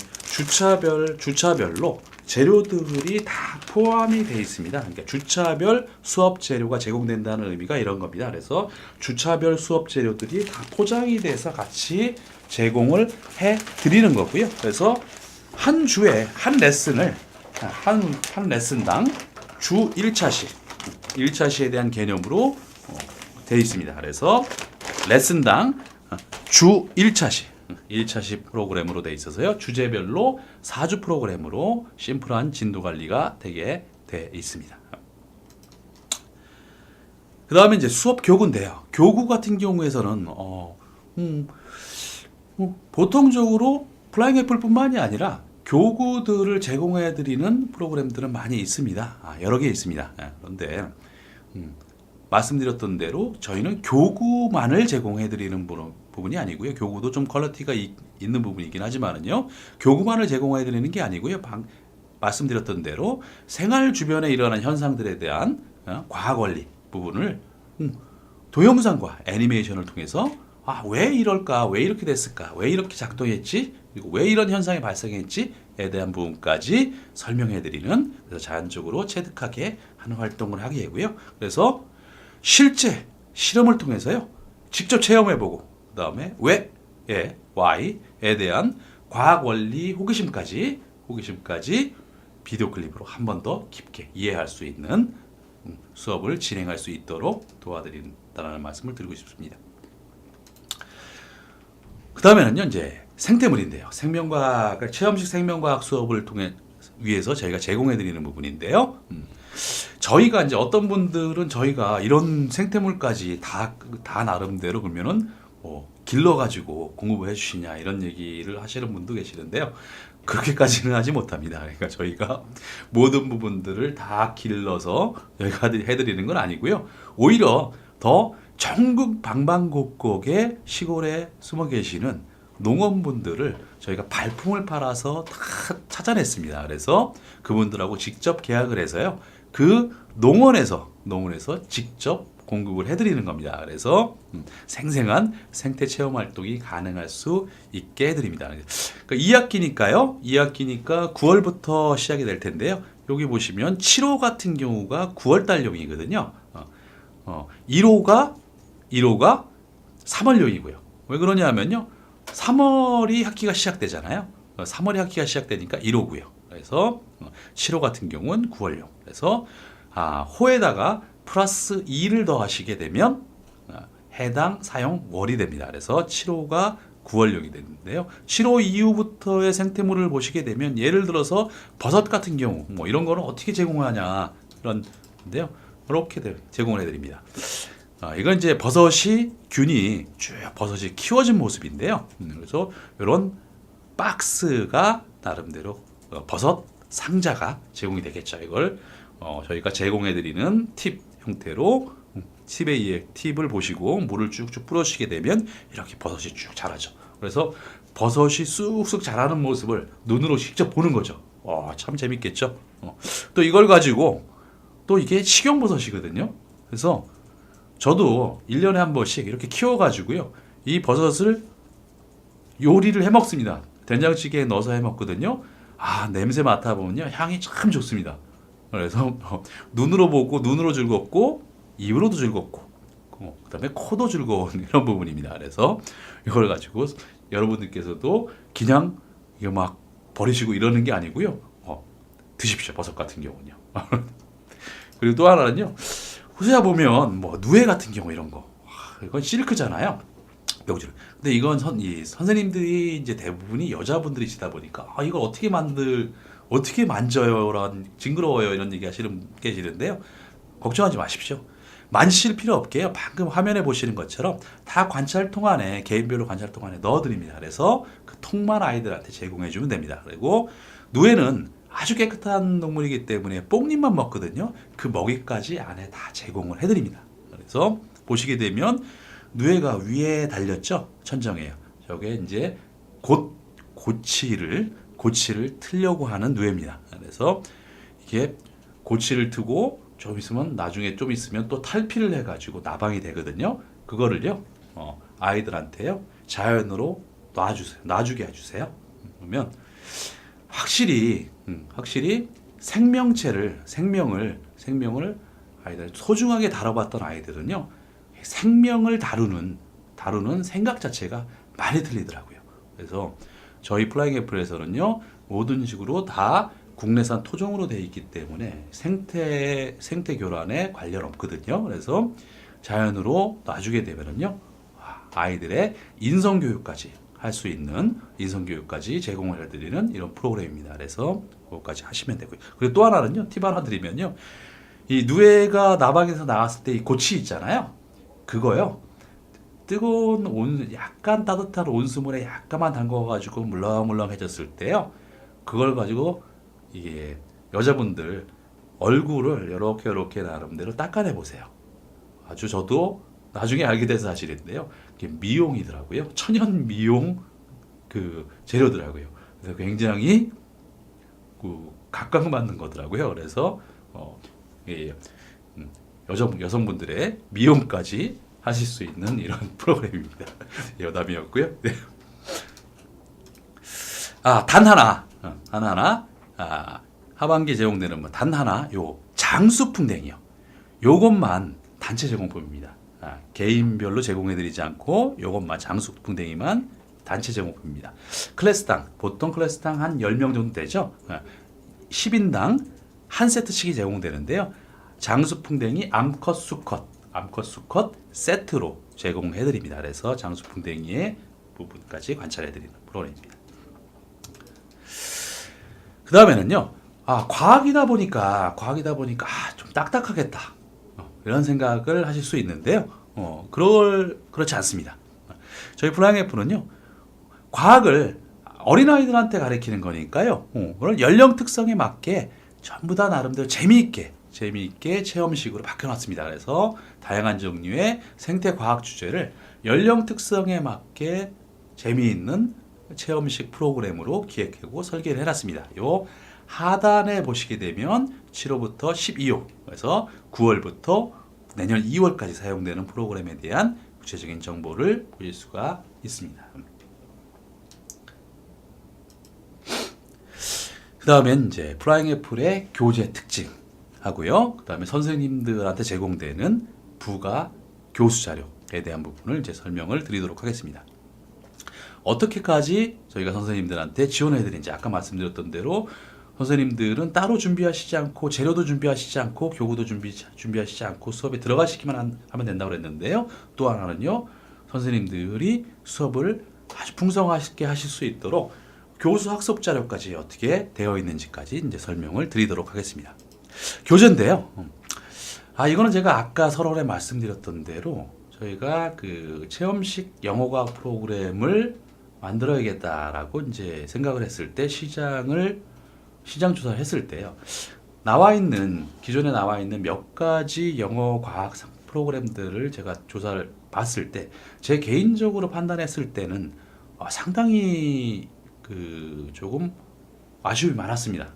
주차별로 재료들이 다 포함이 되어 있습니다. 그러니까 주차별 수업 재료가 제공된다는 의미가 이런 겁니다. 그래서 주차별 수업 재료들이 다 포장이 돼서 같이 제공을 해 드리는 거고요. 그래서 한 주에 한 레슨을 한 레슨당 주 1차시에 대한 개념으로 되어 있습니다. 그래서 레슨당 주 1차시 프로그램으로 되어 있어서요. 주제별로 4주 프로그램으로 심플한 진도 관리가 되게 돼 있습니다. 그 다음에 이제 수업 교구인데요. 교구 같은 경우에서는 보통적으로 플라잉 애플뿐만이 아니라 교구들을 제공해 드리는 프로그램들은 많이 있습니다. 여러 개 있습니다. 그런데 말씀드렸던 대로 저희는 교구만을 제공해 드리는 부분이 아니고요. 교구도 좀 퀄리티가 있는 부분이긴 하지만은요. 교구만을 제공해 드리는 게 아니고요. 말씀드렸던 대로 생활 주변에 일어나는 현상들에 대한 과학 원리 부분을 동영상과 애니메이션을 통해서 왜 이럴까? 왜 이렇게 됐을까? 왜 이렇게 작동했지? 그리고 왜 이런 현상이 발생했지에 대한 부분까지 설명해 드리는, 그래서 자연적으로 체득하게 하는 활동을 하게 되고요. 그래서 실제 실험을 통해서요. 직접 체험해 보고 그다음에 왜에 why에 대한 과학 원리 호기심까지 비디오 클립으로 한 번 더 깊게 이해할 수 있는 수업을 진행할 수 있도록 도와드린다는 말씀을 드리고 싶습니다. 그 다음에는요, 이제 생태물인데요. 체험식 생명과학 수업을 위해서 저희가 제공해드리는 부분인데요. 저희가 이제 어떤 분들은 저희가 이런 생태물까지 다 나름대로 그러면은 길러가지고 공급을 해주시냐 이런 얘기를 하시는 분도 계시는데요. 그렇게까지는 하지 못합니다. 그러니까 저희가 모든 부분들을 다 길러서 저희가 해드리는 건 아니고요. 오히려 더 전국 방방곡곡에 시골에 숨어 계시는 농원분들을 저희가 발품을 팔아서 다 찾아냈습니다. 그래서 그분들하고 직접 계약을 해서요. 그 농원에서 직접 공급을 해드리는 겁니다. 그래서 생생한 생태 체험 활동이 가능할 수 있게 해드립니다. 그러니까 2학기니까 9월부터 시작이 될 텐데요. 여기 보시면 7호 같은 경우가 9월달용이거든요. 1호가 3월용이고요. 왜 그러냐면요. 3월이 학기가 시작되잖아요. 3월이 학기가 시작되니까 1호고요. 그래서 7호 같은 경우는 9월용. 그래서 호에다가 플러스 2를 더하시게 되면 해당 사용 월이 됩니다. 그래서 7호가 9월용이 되는데요. 7호 이후부터의 생태물을 보시게 되면 예를 들어서 버섯 같은 경우 이런 거는 어떻게 제공하냐 그런데요. 이렇게 제공을 해드립니다. 이건 이제 균이 쭉 버섯이 키워진 모습인데요. 그래서 이런 박스가 나름대로 버섯 상자가 제공이 되겠죠. 이걸 저희가 제공해드리는 팁 형태로 팁을 보시고 물을 쭉쭉 뿌려주시게 되면 이렇게 버섯이 쭉 자라죠. 그래서 버섯이 쑥쑥 자라는 모습을 눈으로 직접 보는 거죠. 참 재밌겠죠. 또 이걸 가지고 또 이게 식용버섯이거든요. 그래서 저도 1년에 한 번씩 이렇게 키워가지고요. 이 버섯을 요리를 해 먹습니다. 된장찌개에 넣어서 해 먹거든요. 냄새 맡아보면요. 향이 참 좋습니다. 그래서 눈으로 보고 눈으로 즐겁고 입으로도 즐겁고 그다음에 코도 즐거운 이런 부분입니다. 그래서 이걸 가지고 여러분들께서도 그냥 이거 막 버리시고 이러는 게 아니고요. 드십시오. 버섯 같은 경우는요. 그리고 또 하나는요. 후세아 보면 누에 같은 경우 이런 거 이건 실크잖아요. 명주를. 근데 이건 선생님들이 이제 대부분이 여자분들이시다 보니까 이걸 어떻게 만져요? 징그러워요. 이런 얘기 하시는 계시는데요. 걱정하지 마십시오. 만지실 필요 없게요. 방금 화면에 보시는 것처럼 다 관찰통 안에 개인별로 관찰통 안에 넣어드립니다. 그래서 그 통만 아이들한테 제공해주면 됩니다. 그리고 누에는 아주 깨끗한 동물이기 때문에 뽕잎만 먹거든요. 그 먹이까지 안에 다 제공을 해드립니다. 그래서 보시게 되면 누에가 위에 달렸죠? 천정에요. 저게 이제 곧 고치를 틀려고 하는 누에입니다. 그래서 이게 고치를 트고 나중에 좀 있으면 또 탈피를 해가지고 나방이 되거든요. 그거를요, 아이들한테요, 자연으로 놔주게 해주세요. 그러면 확실히 생명을 아이들 소중하게 다뤄봤던 아이들은요, 생명을 다루는 생각 자체가 많이 틀리더라고요. 그래서 저희 플라잉 애플에서는요, 모든 식으로 다 국내산 토종으로 되어 있기 때문에 생태 교란에 관련 없거든요. 그래서 자연으로 놔주게 되면은요, 아이들의 인성 교육까지 할 수 있는 인성 교육까지 제공을 해드리는 이런 프로그램입니다. 그래서 그것까지 하시면 되고요. 그리고 또 하나는요, 팁 하나 드리면요, 이 누에가 나방에서 나왔을 때 이 고치 있잖아요. 그거요, 뜨거운 약간 따뜻한 온수물에 약간만 담궈가지고 물렁물렁해졌을 때요, 그걸 가지고 이게 여자분들 얼굴을 이렇게 나름대로 닦아내 보세요. 아주 저도 나중에 알게 돼서 사실인데요, 이게 미용이더라고요. 천연 미용 그 재료더라고요. 그래서 굉장히 각광받는 거더라고요. 그래서 예, 여성분들의 미용까지 하실 수 있는 이런 프로그램입니다. 여담이었고요. 네. 단 하나, 하반기에 제공되는 단 하나, 요 장수풍뎅이요. 요것만 단체 제공품입니다. 개인별로 제공해드리지 않고 요것만 장수풍뎅이만 단체 제공품입니다. 보통 클래스당 한 10명 정도 되죠. 10인당 한 세트씩이 제공되는데요. 장수풍뎅이 암컷 수컷 세트로 제공해드립니다. 그래서 장수풍뎅이의 부분까지 관찰해드리는 프로그램입니다. 그 다음에는요, 과학이다 보니까 좀 딱딱하겠다, 이런 생각을 하실 수 있는데요. 그렇지 않습니다. 저희 플라잉 애플은요, 과학을 어린아이들한테 가르치는 거니까요. 그런 연령 특성에 맞게 전부 다 나름대로 재미있게 체험식으로 바뀌어놨습니다. 그래서 다양한 종류의 생태과학 주제를 연령 특성에 맞게 재미있는 체험식 프로그램으로 기획하고 설계를 해놨습니다. 요 하단에 보시게 되면 7호부터 12호, 그래서 9월부터 내년 2월까지 사용되는 프로그램에 대한 구체적인 정보를 보실 수가 있습니다. 그 다음엔 이제 플라잉 애플의 교재 특징 하고요. 그 다음에 선생님들한테 제공되는 부가 교수 자료에 대한 부분을 이제 설명을 드리도록 하겠습니다. 어떻게까지 저희가 선생님들한테 지원해드린지, 아까 말씀드렸던 대로 선생님들은 따로 준비하시지 않고, 재료도 준비하시지 않고, 교구도 준비하시지 않고 수업에 들어가시기만 하면 된다고 그랬는데요. 또 하나는요, 선생님들이 수업을 아주 풍성하게 하실 수 있도록 교수 학습 자료까지 어떻게 되어 있는지까지 이제 설명을 드리도록 하겠습니다. 교재인데요. 이거는 제가 아까 서론에 말씀드렸던 대로 저희가 그 체험식 영어과학 프로그램을 만들어야겠다라고 이제 생각을 했을 때, 시장 조사를 했을 때요, 기존에 나와 있는 몇 가지 영어 과학 프로그램들을 제가 조사를 봤을 때, 제 개인적으로 판단했을 때는 상당히 조금 아쉬움이 많았습니다.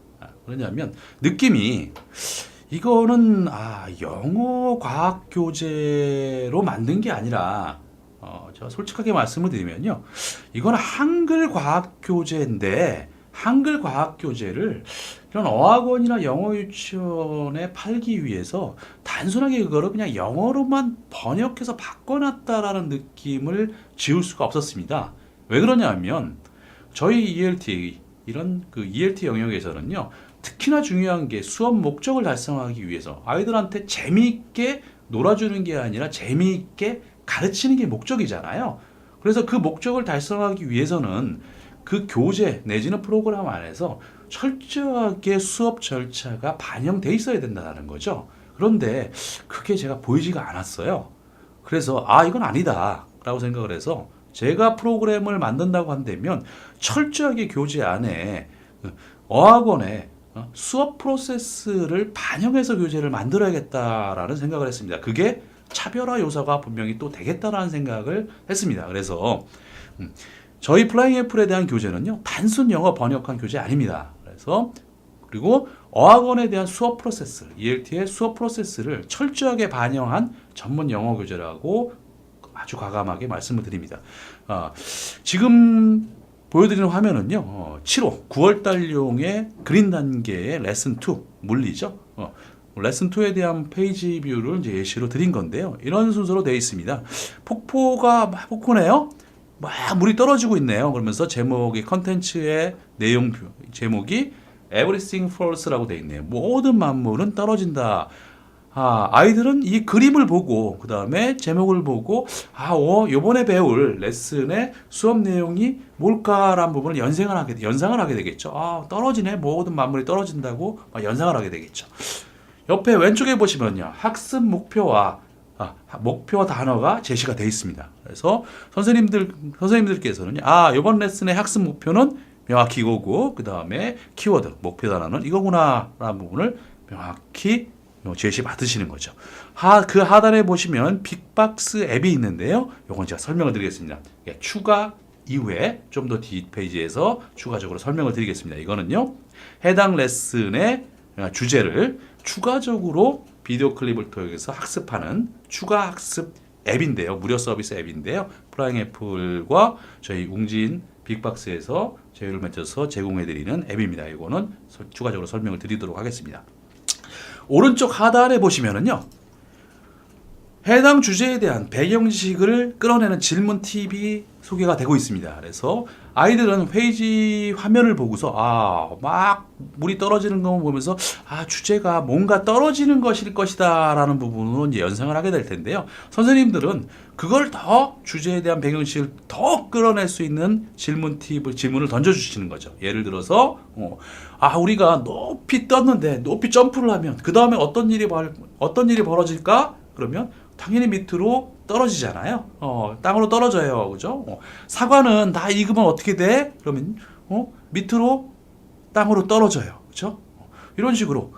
그러냐면 느낌이, 이거는 영어 과학 교재로 만든 게 아니라, 제가 솔직하게 말씀을 드리면요, 이건 한글 과학 교재인데, 한글 과학 교재를 이런 어학원이나 영어 유치원에 팔기 위해서 단순하게 그거를 그냥 영어로만 번역해서 바꿔놨다라는 느낌을 지울 수가 없었습니다. 왜 그러냐면 저희 ELT, 이런 ELT 영역에서는요, 특히나 중요한 게 수업 목적을 달성하기 위해서 아이들한테 재미있게 놀아주는 게 아니라 재미있게 가르치는 게 목적이잖아요. 그래서 그 목적을 달성하기 위해서는 그 교재 내지는 프로그램 안에서 철저하게 수업 절차가 반영돼 있어야 된다는 거죠. 그런데 그게 제가 보이지가 않았어요. 그래서 이건 아니다 라고 생각을 해서, 제가 프로그램을 만든다고 한다면 철저하게 교재 안에 어학원의 수업 프로세스를 반영해서 교재를 만들어야겠다라는 생각을 했습니다. 그게 차별화 요소가 분명히 또 되겠다라는 생각을 했습니다. 그래서 저희 플라잉 애플에 대한 교재는요, 단순 영어 번역한 교재 아닙니다. 그리고 어학원에 대한 수업 프로세스, ELT의 수업 프로세스를 철저하게 반영한 전문 영어 교재라고 아주 과감하게 말씀을 드립니다. 지금 보여드리는 화면은요, 7호 9월달용의 그린 단계의 레슨 2 물리죠. 레슨 2에 대한 페이지 뷰를 이제 예시로 드린 건데요. 이런 순서로 되어 있습니다. 폭포네요. 막 물이 떨어지고 있네요. 그러면서 제목이 컨텐츠의 내용 뷰 제목이 Everything Falls라고 되어 있네요. 모든 만물은 떨어진다. 아이들은 이 그림을 보고 그 다음에 제목을 보고 요번에 배울 레슨의 수업 내용이 뭘까라는 부분을 연상을 하게 되겠죠. 떨어지네. 모든 만물이 떨어진다고 연상을 하게 되겠죠. 옆에 왼쪽에 보시면요. 학습 목표와 목표 단어가 제시가 되어 있습니다. 그래서 선생님들께서는 이번 레슨의 학습 목표는 명확히 이거고 그 다음에 키워드 목표 단어는 이거구나라는 부분을 명확히 제시 받으시는 거죠. 그 하단에 보시면 빅박스 앱이 있는데요. 이건 제가 설명을 드리겠습니다. 추가 이후에 좀 더 뒷페이지에서 추가적으로 설명을 드리겠습니다. 이거는요. 해당 레슨의 주제를 추가적으로 비디오 클립을 통해서 학습하는 추가 학습 앱인데요. 무료 서비스 앱인데요. 프라잉 애플과 저희 웅진 빅박스에서 제휴를 맺어서 제공해드리는 앱입니다. 이거는 추가적으로 설명을 드리도록 하겠습니다. 오른쪽 하단에 보시면은요. 해당 주제에 대한 배경 지식을 끌어내는 질문 팁이 소개가 되고 있습니다. 그래서 아이들은 페이지 화면을 보고서 막 물이 떨어지는 거 보면서 주제가 뭔가 떨어지는 것일 것이다 라는 부분은 이제 연상을 하게 될 텐데요. 선생님들은 그걸 더 주제에 대한 배경 지식을 더 끌어낼 수 있는 질문을 던져주시는 거죠. 예를 들어서 우리가 높이 떴는데 높이 점프를 하면 그 다음에 어떤 일이 벌어질까? 그러면 당연히 밑으로 떨어지잖아요. 땅으로 떨어져요. 그죠? 사과는 다 익으면 어떻게 돼? 그러면 밑으로 땅으로 떨어져요. 그죠? 이런 식으로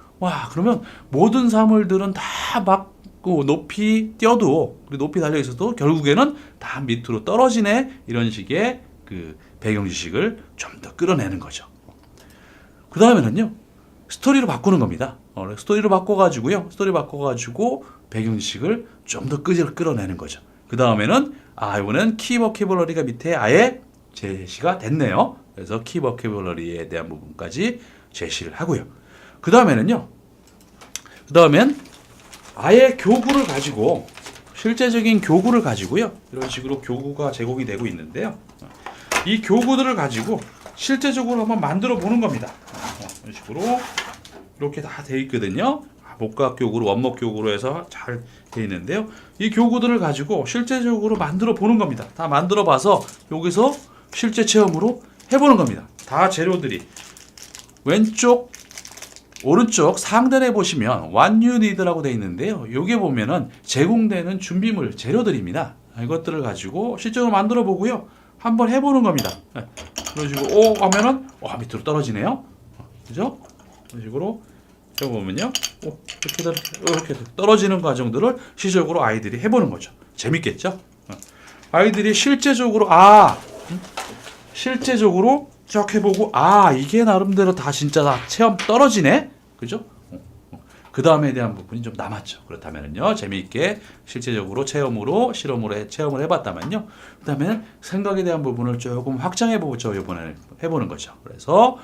그러면 모든 사물들은 다 막 높이 뛰어도 높이 달려 있어도 결국에는 다 밑으로 떨어지네. 이런 식의 그 배경 지식을 좀 더 끌어내는 거죠. 그 다음에는요. 스토리로 바꾸는 겁니다. 스토리로 바꿔가지고요. 배경 지식을 좀 더 끌어내는 거죠. 그 다음에는 이번엔 키 버캐블러리가 밑에 아예 제시가 됐네요. 그래서 키 버캐블러리에 대한 부분까지 제시를 하고요. 그 다음엔 아예 교구를 가지고 실제적인 교구를 가지고요. 이런 식으로 교구가 제공이 되고 있는데요. 이 교구들을 가지고 실제적으로 한번 만들어 보는 겁니다. 이런 식으로 이렇게 다 되어 있거든요. 목각 교구로 원목 교구로 해서 잘 되어 있는데요. 이 교구들을 가지고 실제적으로 만들어 보는 겁니다. 다 만들어 봐서 여기서 실제 체험으로 해보는 겁니다. 다 재료들이 오른쪽 상단에 보시면 What you need라고 되어 있는데요. 여기에 보면은 제공되는 준비물 재료들입니다. 이것들을 가지고 실제로 만들어 보고요. 한번 해보는 겁니다. 그런 식으로 하면은 밑으로 떨어지네요. 그죠? 이런 식으로 해보면요. 이렇게 떨어지는 과정들을 시적으로 아이들이 해보는 거죠. 재밌겠죠? 아이들이 실제적으로 쭉 해보고 이게 나름대로 다 진짜 다 체험 떨어지네? 그죠? 그 다음에 대한 부분이 좀 남았죠. 그렇다면요. 재미있게 실제적으로 실험으로 체험을 해봤다면요. 그 다음에 생각에 대한 부분을 조금 확장해보죠. 이번에 해보는 거죠. 그래서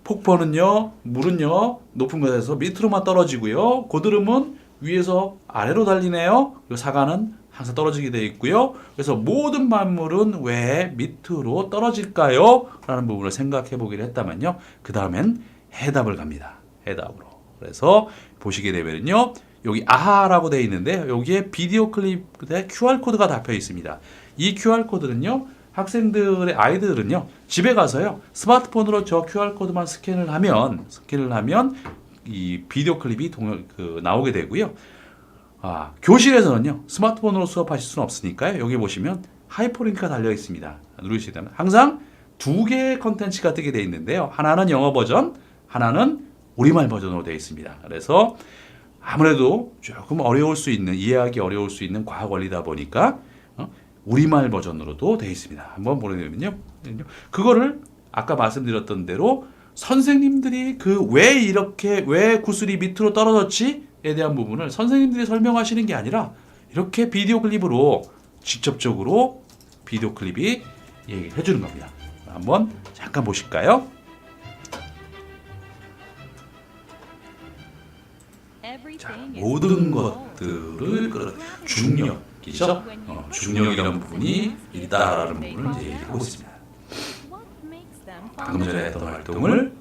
폭포는요, 물은요, 높은 곳에서 밑으로만 떨어지고요. 고드름은 위에서 아래로 달리네요. 그리고 사과는 항상 떨어지게 되어 있고요. 그래서 모든 만물은 왜 밑으로 떨어질까요? 라는 부분을 생각해 보기를 했다면요. 그 다음엔 해답을 갑니다. 해답으로. 그래서 보시게 되면요. 여기 아하라고 되어 있는데 여기에 비디오 클립에 QR코드가 잡혀 있습니다. 이 QR코드는요. 아이들은요. 집에 가서요. 스마트폰으로 저 QR코드만 스캔을 하면 이 비디오 클립이 나오게 되고요. 교실에서는요. 스마트폰으로 수업하실 수는 없으니까요. 여기 보시면 하이퍼링크가 달려 있습니다. 누르시게 되면 항상 두 개의 컨텐츠가 뜨게 되어 있는데요. 하나는 영어 버전, 하나는 우리말 버전으로 되어 있습니다. 그래서 아무래도 조금 이해하기 어려울 수 있는 과학 원리다 보니까 우리말 버전으로도 되어 있습니다. 한번 보내면요. 그거를 아까 말씀드렸던 대로 선생님들이 왜 구슬이 밑으로 떨어졌지에 대한 부분을 선생님들이 설명하시는 게 아니라 이렇게 비디오 클립으로 직접적으로 비디오 클립이 얘기해 주는 겁니다. 한번 잠깐 보실까요? 자, 모든 것들을 중력이죠. 중력이라는 부분이 있다라는 부분을 이제 얘기하고 있습니다. 방금 전에 했던 활동을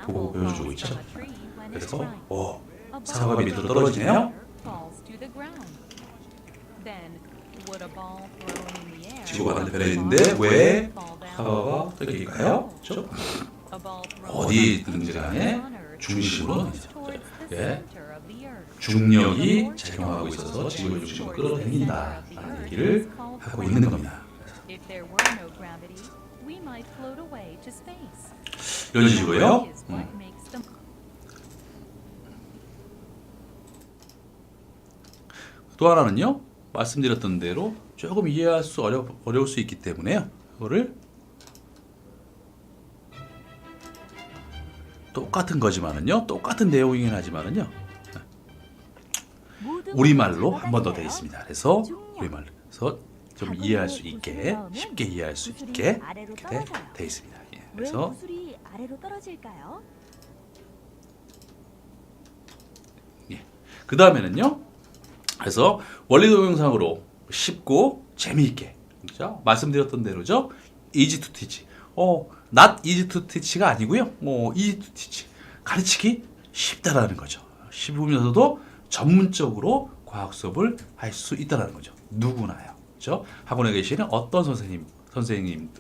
보고 보여주고 있죠. 그래서 사과가 밑으로 떨어지네요. 지구가 반대편에 있는데 왜 사과가 여기일까요? 그렇죠? 어디 있든지 간에 중심으로 예, 중력이 작용하고 있어서 지구의 중심을 끌어당긴다라는 얘기를 하고 있는 겁니다. 이런 식으로요. 또 하나는요. 말씀드렸던 대로 조금 이해할 수 어려울 수 있기 때문에요. 이거를 똑같은 거지만은요. 똑같은 내용이긴 하지만은요. 우리말로 한 번 더 되어 있습니다. 그래서 우리말로 좀 이해할 수 있게 쉽게 이해할 수 있게 이렇게 되어 있습니다. 예, 그래서 구슬이 아래로 떨어질까요? 예. 그 다음에는요. 그래서 원리 동영상으로 쉽고 재미있게 그렇죠? 말씀드렸던 대로죠. easy to teach. not easy to teach가 아니고요. easy to teach. 가르치기 쉽다라는 거죠. 쉽으면서도 전문적으로 과학 수업을 할 수 있다라는 거죠. 누구나요. 그렇죠? 학원에 계시는 어떤 선생님들도요.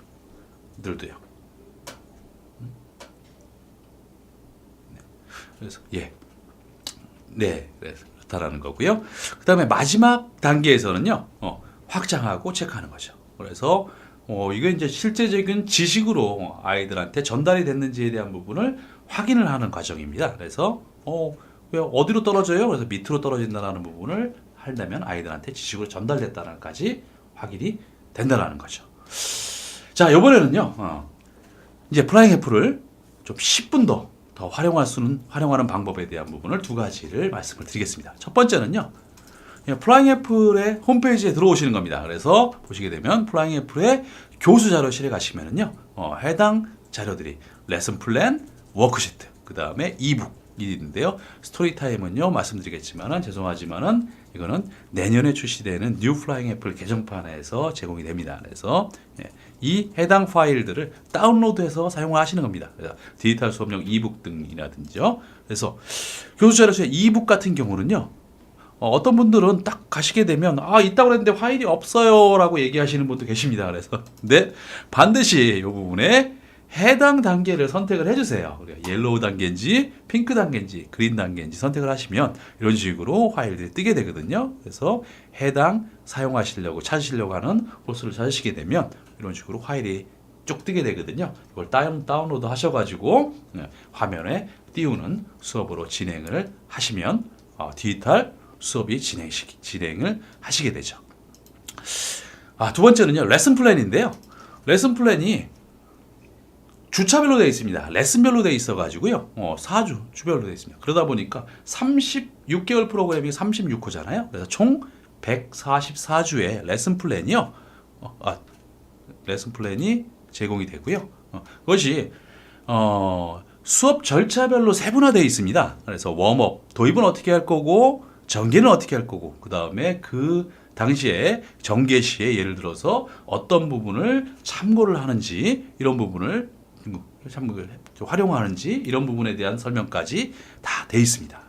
그래서 그렇다라는 거고요. 그 다음에 마지막 단계에서는요, 확장하고 체크하는 거죠. 그래서 이게 이제 실제적인 지식으로 아이들한테 전달이 됐는지에 대한 부분을 확인을 하는 과정입니다. 그래서 왜 어디로 떨어져요? 그래서 밑으로 떨어진다는 부분을 하려면 아이들한테 지식으로 전달됐다는까지 확인이 된다는 거죠. 자, 이번에는요, 이제 플라잉 애플을 좀 10분 더 활용하는 방법에 대한 부분을 두 가지를 말씀을 드리겠습니다. 첫 번째는요, 플라잉 애플의 홈페이지에 들어오시는 겁니다. 그래서 보시게 되면 플라잉 애플의 교수 자료실에 가시면은요, 해당 자료들이 레슨 플랜, 워크시트, 그 다음에 이북 인데요. 스토리 타임은요 말씀드리겠지만은 죄송하지만은 이거는 내년에 출시되는 뉴 플라잉 애플 개정판에서 제공이 됩니다. 그래서 이 해당 파일들을 다운로드해서 사용을 하시는 겁니다. 그래서 디지털 수업용 이북 등이라든지요. 그래서 교수 자료실 이북 같은 경우는요. 어떤 분들은 딱 가시게 되면 있다고 그랬는데 파일이 없어요라고 얘기하시는 분도 계십니다. 그래서 근데 반드시 이 부분에 해당 단계를 선택을 해주세요. 옐로우 단계인지 핑크 단계인지 그린 단계인지 선택을 하시면 이런 식으로 파일들이 뜨게 되거든요. 그래서 해당 사용하시려고 찾으시려고 하는 호스를 찾으시게 되면 이런 식으로 파일이 쭉 뜨게 되거든요. 이걸 다운로드 하셔가지고 화면에 띄우는 수업으로 진행을 하시면 디지털 수업이 진행을 하시게 되죠. 두 번째는요. 레슨 플랜인데요. 레슨 플랜이 주차별로 되어 있습니다. 레슨별로 되어 있어가지고요. 4주별로 되어 있습니다. 그러다 보니까 36개월 프로그램이 36호잖아요. 그래서 총 144주의 레슨 플랜이요. 레슨 플랜이 제공이 되고요. 그것이 수업 절차별로 세분화되어 있습니다. 그래서 웜업, 도입은 어떻게 할 거고 전개는 어떻게 할 거고 그 다음에 그 당시에 전개 시에 예를 들어서 어떤 부분을 참고를 하는지 이런 부분을 활용하는지 이런 부분에 대한 설명까지 다 돼 있습니다.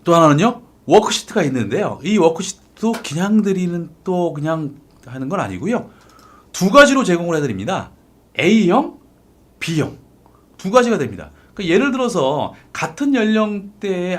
또 하나는요 워크시트가 있는데요. 이 워크시트도 그냥 하는 건 아니고요. 두 가지로 제공을 해드립니다. A형, B형 두 가지가 됩니다. 그러니까 예를 들어서 같은 연령대의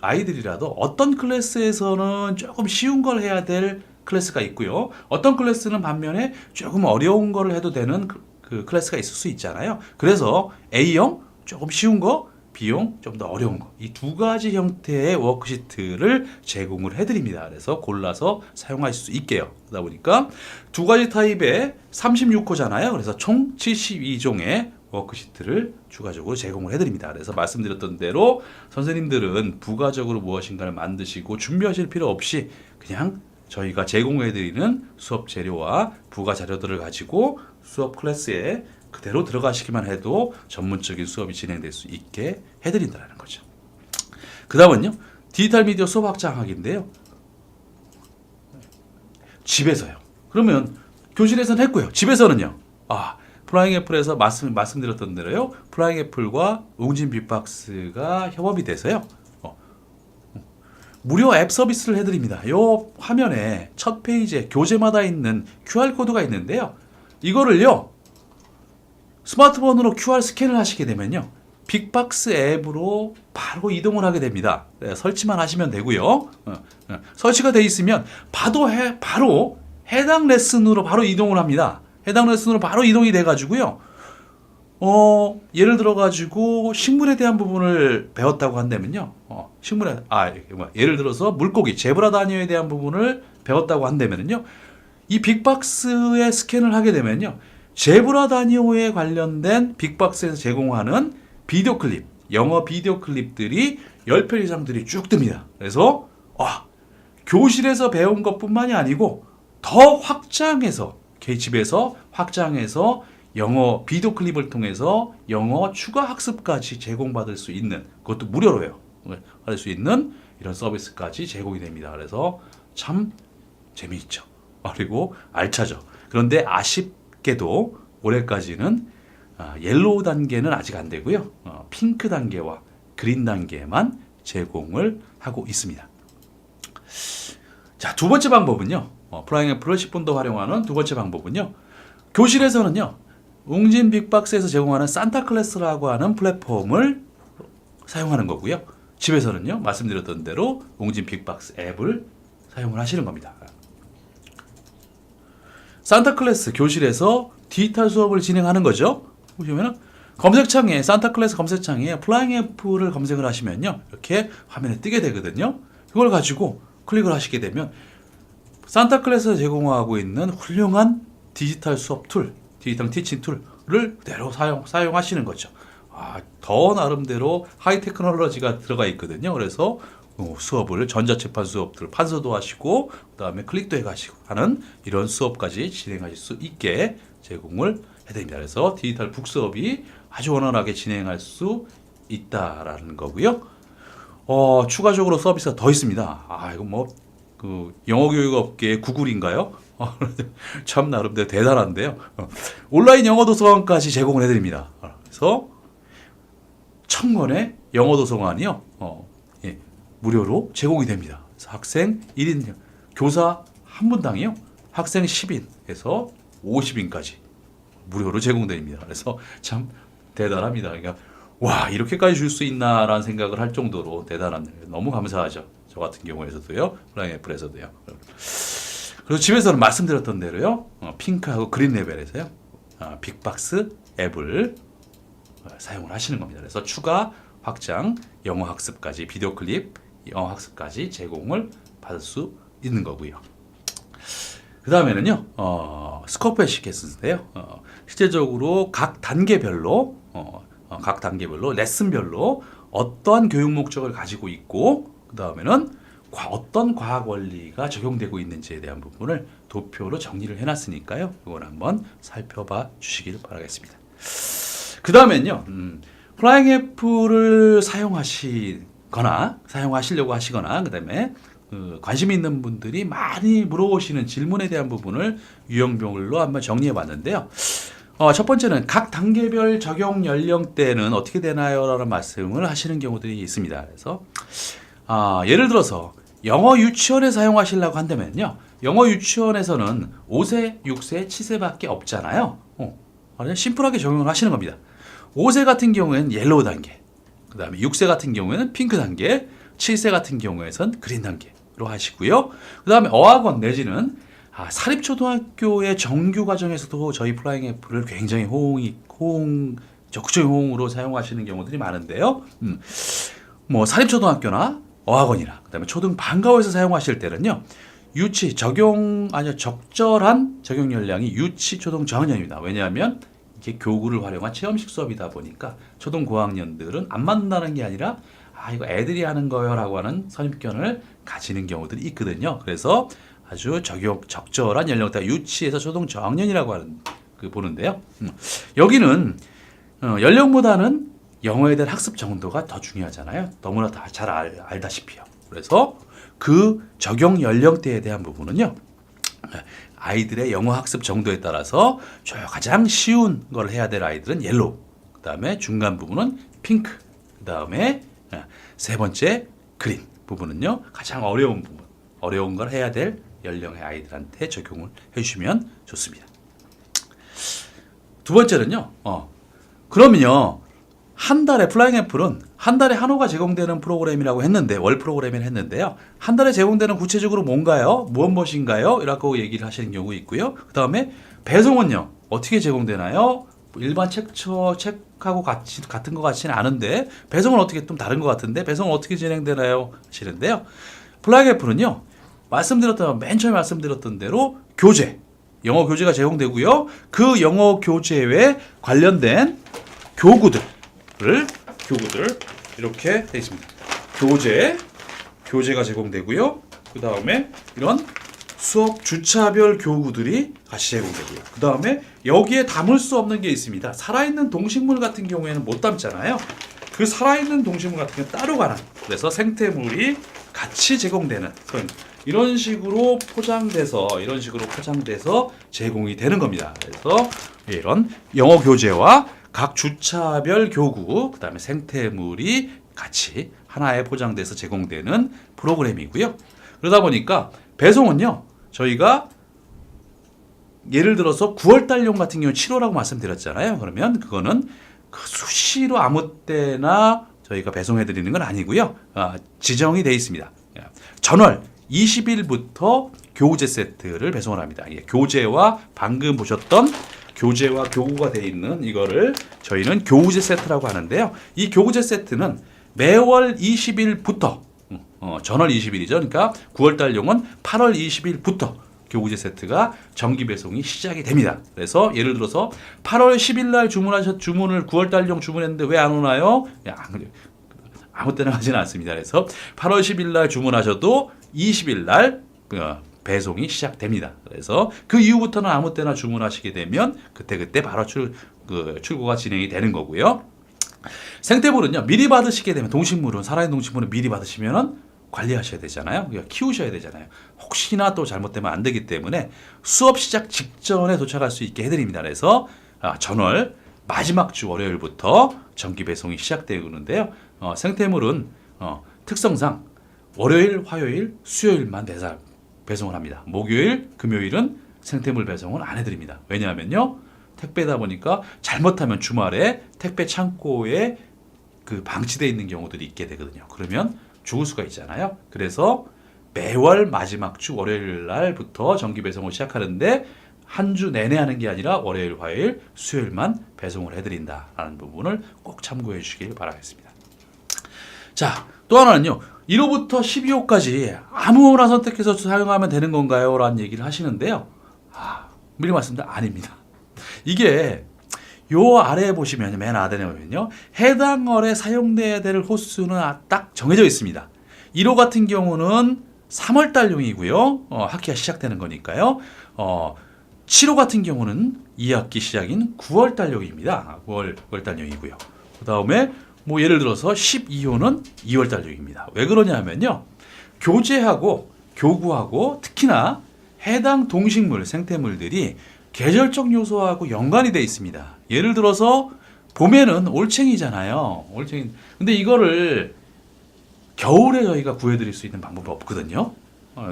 아이들이라도 어떤 클래스에서는 조금 쉬운 걸 해야 될 클래스가 있고요. 어떤 클래스는 반면에 조금 어려운 걸 해도 되는 그 클래스가 있을 수 있잖아요. 그래서 A형 조금 쉬운 거, B형 좀 더 어려운 거. 이 두 가지 형태의 워크시트를 제공을 해드립니다. 그래서 골라서 사용하실 수 있게요. 그러다 보니까 두 가지 타입의 36호잖아요. 그래서 총 72종의 워크시트를 추가적으로 제공을 해드립니다. 그래서 말씀드렸던 대로 선생님들은 부가적으로 무엇인가를 만드시고 준비하실 필요 없이 그냥 저희가 제공해드리는 수업 재료와 부가 자료들을 가지고 수업 클래스에 그대로 들어가시기만 해도 전문적인 수업이 진행될 수 있게 해드린다는 거죠. 그 다음은요. 디지털 미디어 수업 확장하기인데요. 집에서요. 그러면 교실에서는 했고요. 집에서는요. 플라잉 애플에서 말씀드렸던 대로요. 플라잉 애플과 웅진 빅박스가 협업이 돼서요. 무료 앱 서비스를 해드립니다. 요 화면에 첫 페이지에 교재마다 있는 QR코드가 있는데요. 이거를요. 스마트폰으로 QR 스캔을 하시게 되면요. 빅박스 앱으로 바로 이동을 하게 됩니다. 네, 설치만 하시면 되고요. 설치가 돼 있으면 바로 해당 레슨으로 바로 이동을 합니다. 해당 레슨으로 바로 이동이 돼가지고요. 예를 들어가지고 식물에 대한 부분을 배웠다고 한다면요. 예를 들어서 물고기, 제브라 다니오에 대한 부분을 배웠다고 한다면요. 이 빅박스에 스캔을 하게 되면요. 제브라 다니오에 관련된 빅박스에서 제공하는 비디오 클립, 영어 비디오 클립들이 10편 이상들이 쭉 뜹니다. 그래서 교실에서 배운 것뿐만이 아니고 더 확장해서 집에서 확장해서 영어 비디오 클립을 통해서 영어 추가 학습까지 제공받을 수 있는, 그것도 무료로요. 받을 수 있는 이런 서비스까지 제공이 됩니다. 그래서 참 재미있죠. 그리고 알차죠. 그런데 아쉽게도 올해까지는 옐로우 단계는 아직 안 되고요. 핑크 단계와 그린 단계만 제공을 하고 있습니다. 자, 두 번째 방법은요. 플라잉 애플을 10분 더 활용하는 두 번째 방법은요. 교실에서는요. 웅진 빅박스에서 제공하는 산타클래스라고 하는 플랫폼을 사용하는 거고요. 집에서는요. 말씀드렸던 대로 웅진 빅박스 앱을 사용을 하시는 겁니다. 산타클래스 교실에서 디지털 수업을 진행하는 거죠. 보시면은 검색창에 산타클래스 검색창에 플라잉 애플을 검색을 하시면요. 이렇게 화면에 뜨게 되거든요. 그걸 가지고 클릭을 하시게 되면 산타클래스에서 제공하고 있는 훌륭한 디지털 수업 툴, 디지털 티칭 툴을 그대로 사용하시는 거죠. 더 나름대로 하이 테크놀로지가 들어가 있거든요. 그래서 수업을 전자체판 수업들 판서도 하시고 그다음에 클릭도 해가시고 하는 이런 수업까지 진행하실 수 있게 제공을 해드립니다. 그래서 디지털 북 수업이 아주 원활하게 진행할 수 있다라는 거고요. 추가적으로 서비스가 더 있습니다. 이거 영어 교육 업계의 구글인가요? 참 나름대로 대단한데요. 온라인 영어 도서관까지 제공을 해드립니다. 그래서 1000권의 영어 도서관이요. 무료로 제공이 됩니다. 그래서 학생 1인, 교사 한 분당이요. 학생 10인에서 50인까지 무료로 제공됩니다. 그래서 참 대단합니다. 그러니까 이렇게까지 줄 수 있나라는 생각을 할 정도로 대단한, 너무 감사하죠. 저 같은 경우에서도요. 플라잉 애플에서도요. 그리고 집에서는 말씀드렸던 대로요. 핑크하고 그린 레벨에서요. 빅박스 앱을 사용을 하시는 겁니다. 그래서 추가 확장, 영어 학습까지, 비디오 클립, 영어 학습까지 제공을 받을 수 있는 거고요. 그 다음에는요, 스코프 앤 시퀀스인데요. 실제적으로 각 단계별로 레슨별로 어떠한 교육 목적을 가지고 있고, 그 다음에는 어떤 과학 원리가 적용되고 있는지에 대한 부분을 도표로 정리를 해놨으니까요. 이걸 한번 살펴봐 주시길 바라겠습니다. 그 다음엔요, 플라잉 애플을 사용하시려고 하시거나, 그 다음에 관심 있는 분들이 많이 물어보시는 질문에 대한 부분을 유형별로 한번 정리해 봤는데요. 첫 번째는 각 단계별 적용 연령대는 어떻게 되나요? 라는 말씀을 하시는 경우들이 있습니다. 그래서 예를 들어서 영어 유치원에 사용하시려고 한다면요. 영어 유치원에서는 5세, 6세, 7세밖에 없잖아요. 심플하게 적용을 하시는 겁니다. 5세 같은 경우에는 옐로우 단계, 그 다음에 6세 같은 경우에는 핑크 단계, 7세 같은 경우에선 그린 단계로 하시고요. 그 다음에 어학원 내지는 사립초등학교의 정규 과정에서도 저희 플라잉 애플을 굉장히 적극적인 호응으로 사용하시는 경우들이 많은데요. 사립초등학교나 어학원이나 그다음에 초등 방과후에서 사용하실 때는요. 적절한 적용 연령이 유치 초등 저학년입니다. 왜냐하면 이게 교구를 활용한 체험식 수업이다 보니까 초등 고학년들은 안 맞는다는 게 아니라 이거 애들이 하는 거요라고 하는 선입견을 가지는 경우들이 있거든요. 그래서 아주 적절한 연령대 유치에서 초등 저학년이라고 하는 보는데요. 여기는 연령보다는 영어에 대한 학습 정도가 더 중요하잖아요. 너무나 다 잘 알다시피요. 그래서 그 적용 연령대에 대한 부분은요. 아이들의 영어 학습 정도에 따라서 가장 쉬운 걸 해야 될 아이들은 옐로우, 그 다음에 중간 부분은 핑크, 그 다음에 세 번째 그린 부분은요. 가장 어려운 부분, 어려운 걸 해야 될 연령의 아이들한테 적용을 해주시면 좋습니다. 두 번째는요. 그러면요. 한 달에 플라잉 애플은 한 달에 한 호가 제공되는 프로그램이라고 했는데 월 프로그램을 했는데요. 한 달에 제공되는 구체적으로 뭔가요? 무엇인가요? 이라고 얘기를 하시는 경우 있고요. 그 다음에 배송은요. 어떻게 제공되나요? 일반 책하고 같은 것 같지는 않은데 배송은 어떻게 좀 다른 것 같은데 배송은 어떻게 진행되나요? 하시는데요. 플라잉 애플은요. 맨 처음에 말씀드렸던 대로 교재, 영어 교재가 제공되고요. 그 영어 교재에 관련된 교구들 이렇게 되어 있습니다. 교재가 제공되고요. 그 다음에 이런 수업 주차별 교구들이 같이 제공되고요. 그 다음에 여기에 담을 수 없는 게 있습니다. 살아있는 동식물 같은 경우에는 못 담잖아요. 그 살아있는 동식물 같은 경우는 따로 가는, 그래서 생태물이 같이 제공되는 이런 식으로 포장돼서 제공이 되는 겁니다. 그래서 이런 영어 교재와 각 주차별 교구, 그 다음에 생태물이 같이 하나에 포장돼서 제공되는 프로그램이고요. 그러다 보니까 배송은요, 저희가 예를 들어서 9월달용 같은 경우 7호라고 말씀드렸잖아요. 그러면 그거는 수시로 아무 때나 저희가 배송해드리는 건 아니고요. 지정이 되어 있습니다. 전월 20일부터 교재 세트를 배송을 합니다. 교재와 방금 보셨던 교재와 교구가 되어 있는 이거를 저희는 교재 세트라고 하는데요. 이 교재 세트는 매월 20일부터 전월 20일이죠. 그러니까 9월달용은 8월 20일부터 교재 세트가 정기 배송이 시작이 됩니다. 그래서 예를 들어서 8월 10일 날 주문을 9월달용 주문했는데 왜 안 오나요? 아무 때나 하지는 않습니다. 그래서 8월 10일 날 주문하셔도 20일 날 배송이 시작됩니다. 그래서 그 이후부터는 아무 때나 주문하시게 되면 그때 바로 출고가 진행이 되는 거고요. 생태물은요, 미리 받으시게 되면 살아있는 동식물은 미리 받으시면 관리하셔야 되잖아요. 키우셔야 되잖아요. 혹시나 또 잘못되면 안 되기 때문에 수업 시작 직전에 도착할 수 있게 해드립니다. 그래서 전월 마지막 주 월요일부터 정기 배송이 시작되는데요. 생태물은 특성상 월요일, 화요일, 수요일만 배송을 합니다. 목요일, 금요일은 생태물 배송은 안 해드립니다. 왜냐하면요, 택배다 보니까 잘못하면 주말에 택배 창고에 방치되어 있는 경우들이 있게 되거든요. 그러면 죽을 수가 있잖아요. 그래서 매월 마지막 주 월요일 날부터 정기 배송을 시작하는데 한 주 내내 하는 게 아니라 월요일, 화요일, 수요일만 배송을 해드린다라는 부분을 꼭 참고해 주시길 바라겠습니다. 자, 또 하나는요. 1호부터 12호까지 아무거나 선택해서 사용하면 되는 건가요? 라는 얘기를 하시는데요. 미리 말씀드리면 아닙니다. 이게 요 아래에 보시면, 맨 아래에 보면요, 해당 월에 사용돼야 될 호수는 딱 정해져 있습니다. 1호 같은 경우는 3월달용이고요. 학기가 시작되는 거니까요. 7호 같은 경우는 2학기 시작인 9월달용입니다. 9월달용이고요. 그 다음에 예를 들어서 12호는 2월달용입니다. 왜 그러냐면요, 교재하고 교구하고 특히나 해당 동식물, 생태물들이 계절적 요소하고 연관이 되어 있습니다. 예를 들어서 봄에는 올챙이잖아요. 올챙이. 근데 이거를 겨울에 저희가 구해드릴 수 있는 방법이 없거든요.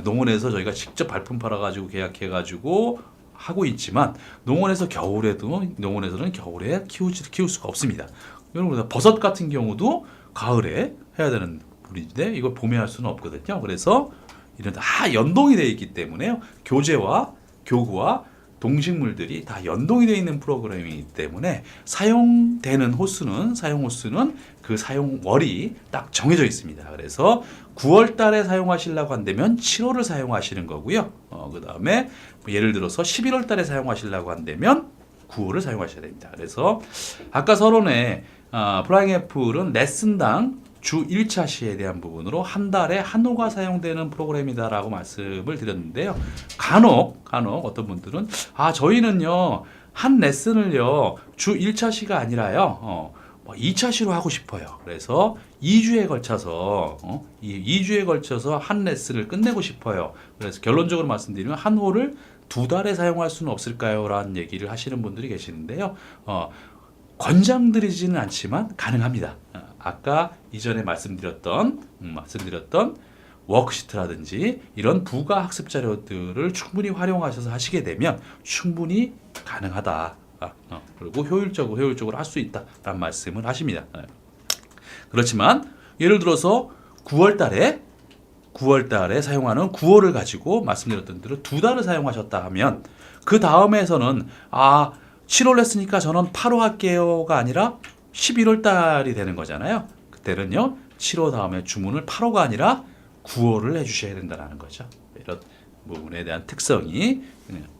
농원에서 저희가 직접 발품 팔아가지고 계약해가지고 하고 있지만 농원에서는 겨울에 키울 수가 없습니다. 여러분, 버섯 같은 경우도 가을에 해야 되는 물인데 이걸 봄에 할 수는 없거든요. 그래서 이런 다 연동이 되어 있기 때문에요. 교재와 교구와 동식물들이 다 연동이 되어 있는 프로그램이기 때문에 사용되는 사용 호수는 그 사용월이 딱 정해져 있습니다. 그래서 9월 달에 사용하시려고 한다면 7월을 사용하시는 거고요. 그 다음에 예를 들어서 11월 달에 사용하시려고 한다면 9월을 사용하셔야 됩니다. 그래서 아까 서론에 플라잉 애플은 레슨당 주 1차 시에 대한 부분으로 한 달에 한 호가 사용되는 프로그램이다라고 말씀을 드렸는데요. 간혹 어떤 분들은 저희는요 한 레슨을요, 주 1차시가 아니라요, 뭐 2차시로 하고 싶어요. 그래서 2주에 걸쳐서, 2주에 걸쳐서 한 레슨을 끝내고 싶어요. 그래서 결론적으로 말씀드리면 한 홀을 2달에 사용할 수는 없을까요? 라는 얘기를 하시는 분들이 계시는데요. 권장드리지는 않지만 가능합니다. 아까 이전에 말씀드렸던 워크시트라든지 이런 부가 학습 자료들을 충분히 활용하셔서 하시게 되면 충분히 가능하다. 그리고 효율적으로 할 수 있다라는 말씀을 하십니다. 그렇지만 예를 들어서 9월 달에 사용하는 9월을 가지고 말씀드렸던 대로 2달을 사용하셨다 하면 그 다음에서는 7월 했으니까 저는 8호 할게요가 아니라 11월 달이 되는 거잖아요. 그때는요, 7호 다음에 주문을 8호가 아니라 9호를 해주셔야 된다는 거죠. 이런 부분에 대한 특성이,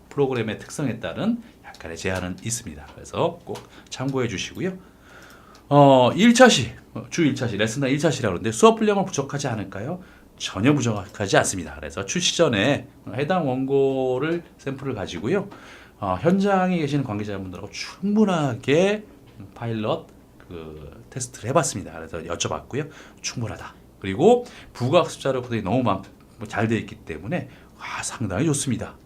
프로그램의 특성에 따른 약간의 제한은 있습니다. 그래서 꼭 참고해 주시고요. 1차시, 주 1차시, 레슨당 1차시라고 하는데 수업 분량은 부족하지 않을까요? 전혀 부족하지 않습니다. 그래서 출시 전에 해당 원고를 샘플을 가지고요. 현장에 계시는 관계자분들하고 충분하게 파일럿 테스트를 해봤습니다. 그래서 여쭤봤고요. 충분하다. 그리고 부가학습 자료 구성이 너무 잘 되어 있기 때문에 상당히 좋습니다.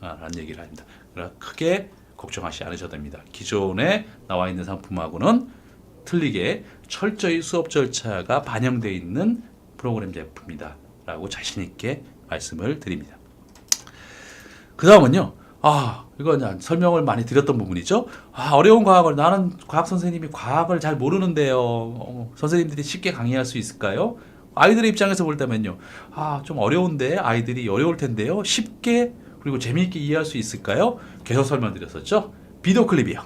라는 얘기를 합니다. 그래서 크게 걱정하지 않으셔도 됩니다. 기존에 나와 있는 상품하고는 틀리게 철저히 수업 절차가 반영되어 있는 프로그램 제품이다 라고 자신 있게 말씀을 드립니다. 그 다음은요, 이건 설명을 많이 드렸던 부분이죠. 어려운 과학을, 나는 과학 선생님이 과학을 잘 모르는데요. 선생님들이 쉽게 강의할 수 있을까요? 아이들의 입장에서 볼 때면요, 좀 어려운데, 아이들이 어려울 텐데요. 쉽게 그리고 재미있게 이해할 수 있을까요? 계속 설명드렸었죠. 비디오 클립이요.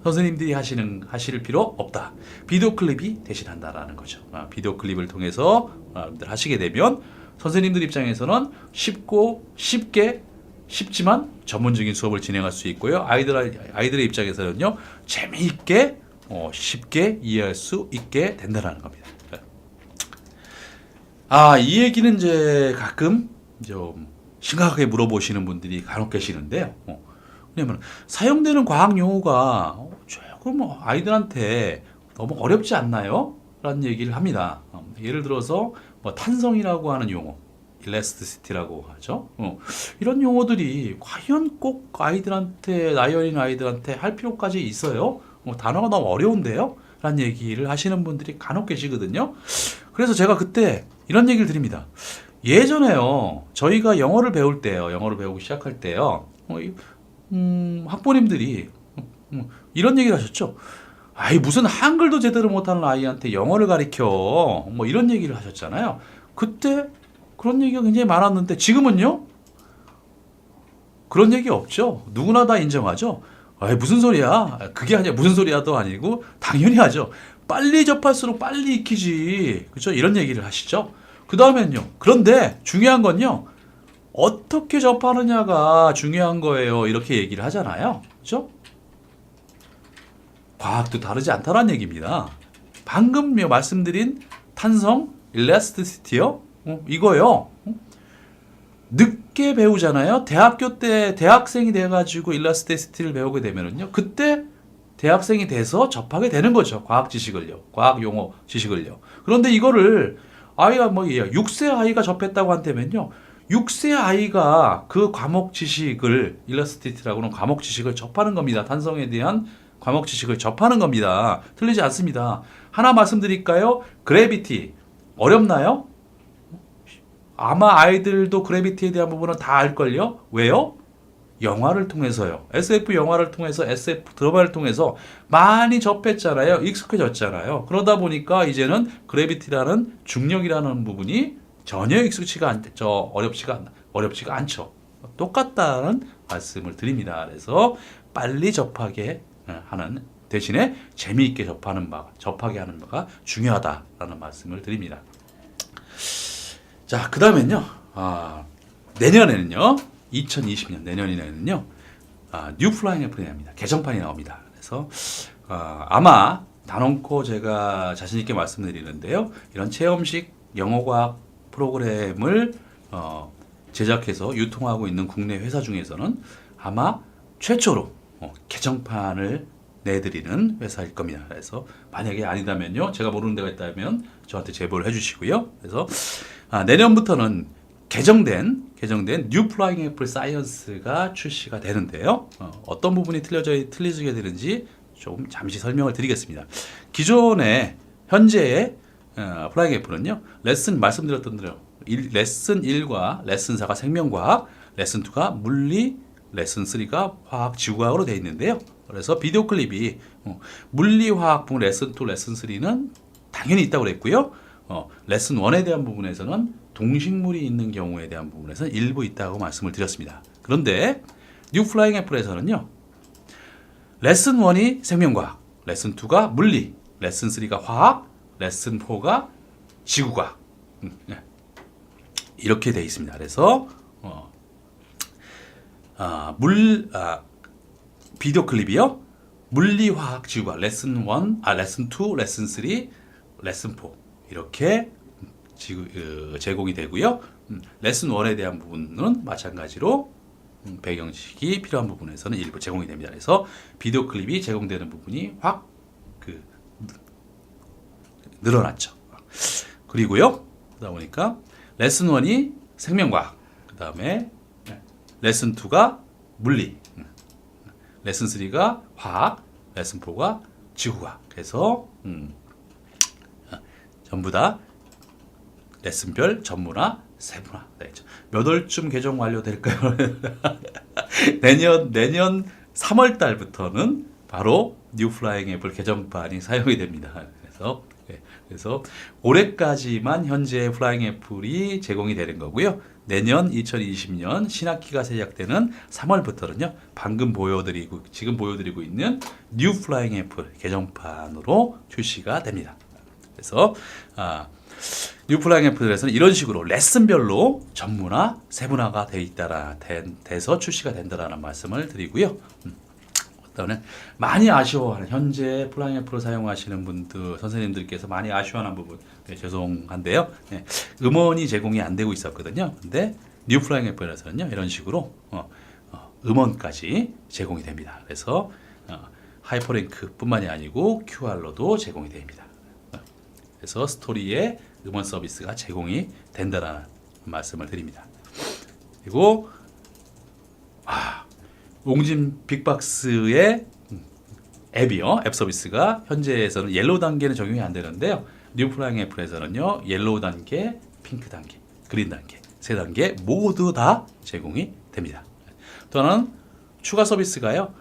선생님들이 하실 필요 없다. 비디오 클립이 대신한다라는 거죠. 비디오 클립을 통해서 여러분들 하시게 되면 선생님들 입장에서는 쉽지만 전문적인 수업을 진행할 수 있고요. 아이들의 입장에서는요, 재미있게 쉽게 이해할 수 있게 된다는 겁니다. 이 얘기는 이제 가끔 좀 심각하게 물어보시는 분들이 간혹 계시는데요. 왜냐면 사용되는 과학 용어가 조금 아이들한테 너무 어렵지 않나요? 라는 얘기를 합니다. 예를 들어서 탄성이라고 하는 용어, 일라스티시티라고 하죠. 이런 용어들이 과연 꼭 나이 어린 아이들한테 할 필요까지 있어요? 단어가 너무 어려운데요? 라는 얘기를 하시는 분들이 간혹 계시거든요. 그래서 제가 그때 이런 얘기를 드립니다. 예전에요, 저희가 영어를 배우기 시작할 때요, 학부모님들이 이런 얘기를 하셨죠. 무슨 한글도 제대로 못하는 아이한테 영어를 가르쳐. 이런 얘기를 하셨잖아요. 그때 그런 얘기가 굉장히 많았는데 지금은요? 그런 얘기 없죠. 누구나 다 인정하죠. 무슨 소리야. 그게 아니라 무슨 소리야도 아니고 당연히 하죠. 빨리 접할수록 빨리 익히지. 그렇죠? 이런 얘기를 하시죠. 그 다음엔요. 그런데 중요한 건요, 어떻게 접하느냐가 중요한 거예요. 이렇게 얘기를 하잖아요. 그렇죠? 과학도 다르지 않다는 얘기입니다. 방금 말씀드린 탄성, 일라스티시티요. 이거요. 늦게 배우잖아요. 대학교 때 대학생이 돼가지고 일라스티시티를 배우게 되면은요, 그때 대학생이 돼서 접하게 되는 거죠. 과학 지식을요. 과학 용어 지식을요. 그런데 이거를 아이가 6세 아이가 접했다고 한다면요, 6세 아이가 그 과목 지식을, 일라스티시티라고 하는 과목 지식을 접하는 겁니다. 탄성에 대한 과목 지식을 접하는 겁니다. 틀리지 않습니다. 하나 말씀드릴까요? 그래비티 어렵나요? 아마 아이들도 그래비티에 대한 부분은 다 알걸요? 왜요? 영화를 통해서요. SF 영화를 통해서, SF 드라마를 통해서 많이 접했잖아요. 익숙해졌잖아요. 그러다 보니까 이제는 그래비티라는 중력이라는 부분이 전혀 어렵지가 않죠. 똑같다는 말씀을 드립니다. 그래서 빨리 접하게 하는 대신에 재미있게 접하게 하는 바가 중요하다라는 말씀을 드립니다. 자, 그 다음엔요, 내년에는요, 2020년 내년에는요, 뉴 플라잉 애플입니다. 개정판이 나옵니다. 그래서 아마 단언코 제가 자신 있게 말씀드리는데요, 이런 체험식 영어과학 프로그램을 제작해서 유통하고 있는 국내 회사 중에서는 아마 최초로 개정판을 내드리는 회사일 겁니다. 그래서 만약에 아니다면요, 제가 모르는 데가 있다면 저한테 제보를 해주시고요. 그래서 내년부터는 개정된 New Flying Apple Science가 출시가 되는데요. 어떤 부분이 틀려지게 되는지 좀 잠시 설명을 드리겠습니다. 기존의 현재의 플라잉 애플은요, 레슨 말씀드렸던 대로 레슨 1과 레슨 4가 생명과학, 레슨 2가 물리, 레슨 3가 화학, 지구과학으로 되어 있는데요. 그래서 비디오 클립이 물리, 화학 부분 레슨 2, 레슨 3는 당연히 있다고 그랬고요. 레슨 1에 대한 부분에서는 동식물이 있는 경우에 대한 부분에서는 일부 있다고 말씀을 드렸습니다. 그런데 뉴 플라잉 애플에서는요, 레슨 1이 생명과학, 레슨 2가 물리, 레슨 3가 화학, 레슨 4가 지구과학, 이렇게 되어 있습니다. 그래서 비디오 클립이요, 물리, 화학, 지구과학, 레슨 1, 레슨 2, 레슨 3, 레슨 4 이렇게 제공이 되고요. 레슨 1에 대한 부분은 마찬가지로 배경식이 필요한 부분에서는 일부 제공이 됩니다. 그래서 비디오 클립이 제공되는 부분이 확 늘어났죠. 그리고요, 그러다 보니까 레슨 1이 생명과학, 그 다음에 레슨 2가 물리, 레슨 3가 화학, 레슨 4가 지구과학. 그래서 전부 다 레슨별 전문화, 세분화 되죠. 몇 월쯤 개정 완료될까요? 내년 3월 달부터는 바로 뉴 플라잉 애플 개정판이 사용이 됩니다. 그래서 올해까지만 현재 플라잉 애플이 제공이 되는 거고요. 내년 2020년 신학기가 시작되는 3월부터는요, 지금 보여드리고 있는 뉴 플라잉 애플 개정판으로 출시가 됩니다. 그래서 뉴 플라잉 애플에서는 이런 식으로 레슨별로 전문화, 세분화가 돼서 출시가 된다라는 말씀을 드리고요. 일단은 많이 아쉬워하는, 현재 플라잉 애플을 사용하시는 분들, 선생님들께서 많이 아쉬워하는 부분, 죄송한데요. 음원이 제공이 안 되고 있었거든요. 근데 뉴 플라잉 애플에서는요, 이런 식으로 음원까지 제공이 됩니다. 그래서 하이퍼링크뿐만이 아니고 QR로도 제공이 됩니다. 그래서 스토리에 음원 서비스가 제공이 된다는 말씀을 드립니다. 그리고 옹진 빅박스의 앱이요, 앱 서비스가 현재에서는 옐로우 단계는 적용이 안 되는데요, 뉴 플라잉 애플에서는요, 옐로우 단계, 핑크 단계, 그린 단계, 세 단계 모두 다 제공이 됩니다. 또 하나는 추가 서비스가요,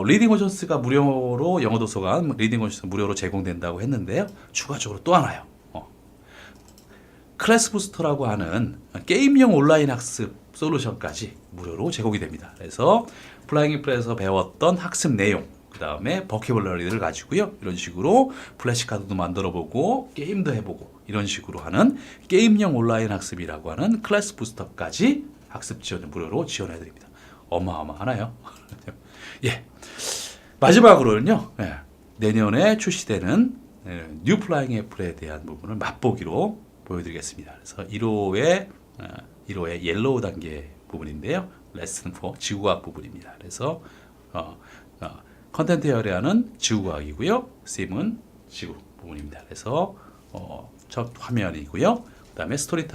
리딩 오션스가 무료로, 영어 도서관 리딩 오션스 무료로 제공된다고 했는데요, 추가적으로 또 하나요, 클래스 부스터라고 하는 게임용 온라인 학습 솔루션까지 무료로 제공이 됩니다. 그래서 플라잉 애플에서 배웠던 학습 내용, 그 다음에 버큐블러리를 가지고요, 이런 식으로 플래시카드도 만들어보고 게임도 해보고 이런 식으로 하는 게임용 온라인 학습이라고 하는 클래스 부스터까지 학습 지원을 무료로 지원해드립니다. 어마어마하나요? 예. 마지막으로는요, 내년에 출시되는 뉴 플라잉 애플에 대한 부분을 맛보기로 보여드리겠습니다. 그래서 1호의 옐로우 단계 부분인데요, 레슨 4 지구과학 부분입니다. 그래서 컨텐트 에어리아는 지구과학이고요, 심은 지구 부분입니다. 그래서 첫 화면이고요, 그 다음에 스토리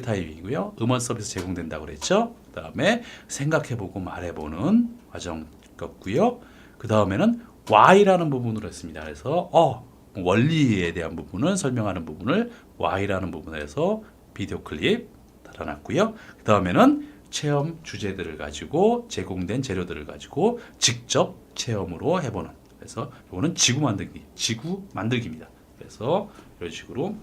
타임이고요, 음원 서비스 제공된다고 그랬죠. 그 다음에 생각해보고 말해보는 과정 같고요. 그 다음에는 Y라는 부분으로 했습니다. 그래서 원리에 대한 부분을 설명하는 부분을 Y라는 부분에서 비디오 클립 달아놨고요. 그 다음에는 체험 주제들을 가지고 제공된 재료들을 가지고 직접 체험으로 해보는, 그래서 이거는 지구 만들기입니다. 그래서 이런 식으로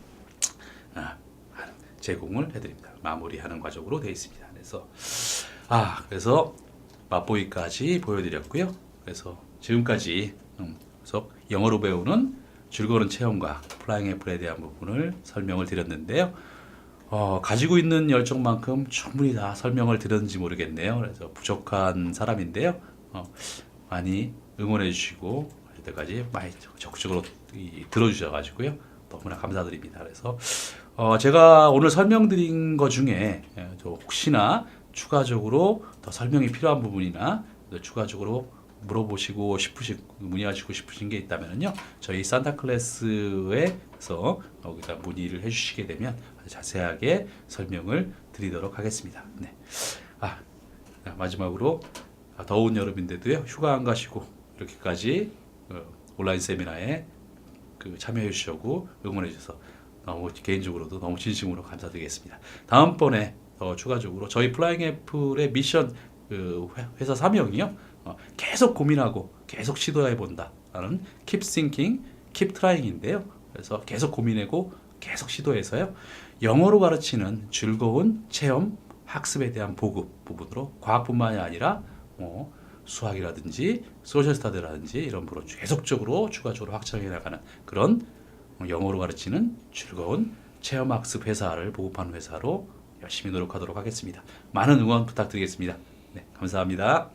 제공을 해드립니다. 마무리하는 과정으로 되어 있습니다. 그래서 맛보기까지 보여드렸고요. 그래서 지금까지 그래서 영어로 배우는 즐거운 체험과 플라잉 애플에 대한 부분을 설명을 드렸는데요. 가지고 있는 열정만큼 충분히 다 설명을 드렸는지 모르겠네요. 그래서 부족한 사람인데요. 많이 응원해 주시고 이때까지 많이 적극적으로 들어주셔가지고요, 너무나 감사드립니다. 그래서 제가 오늘 설명드린 것 중에 혹시나 추가적으로 더 설명이 필요한 부분이나 추가적으로 물어보시고 싶으신 문의하시고 싶으신 게 있다면요, 저희 산타클래스에서 거기다 문의를 해주시게 되면 아주 자세하게 설명을 드리도록 하겠습니다. 네. 마지막으로 더운 여름인데도요, 휴가 안 가시고 이렇게까지 온라인 세미나에 참여해 주시고 응원해 주셔서 너무 개인적으로도 너무 진심으로 감사드리겠습니다. 다음번에 추가적으로 저희 플라잉 애플의 미션 회사 사명이요, 계속 고민하고 계속 시도해 본다라는 Keep Thinking, Keep Trying인데요. 그래서 계속 고민하고 계속 시도해서요, 영어로 가르치는 즐거운 체험 학습에 대한 보급 부분으로 과학뿐만이 아니라 수학이라든지 소셜 스타디라든지 이런 부분 계속적으로 추가적으로 확장해 나가는 그런 영어로 가르치는 즐거운 체험 학습 회사를 보급하는 회사로 열심히 노력하도록 하겠습니다. 많은 응원 부탁드리겠습니다. 네, 감사합니다.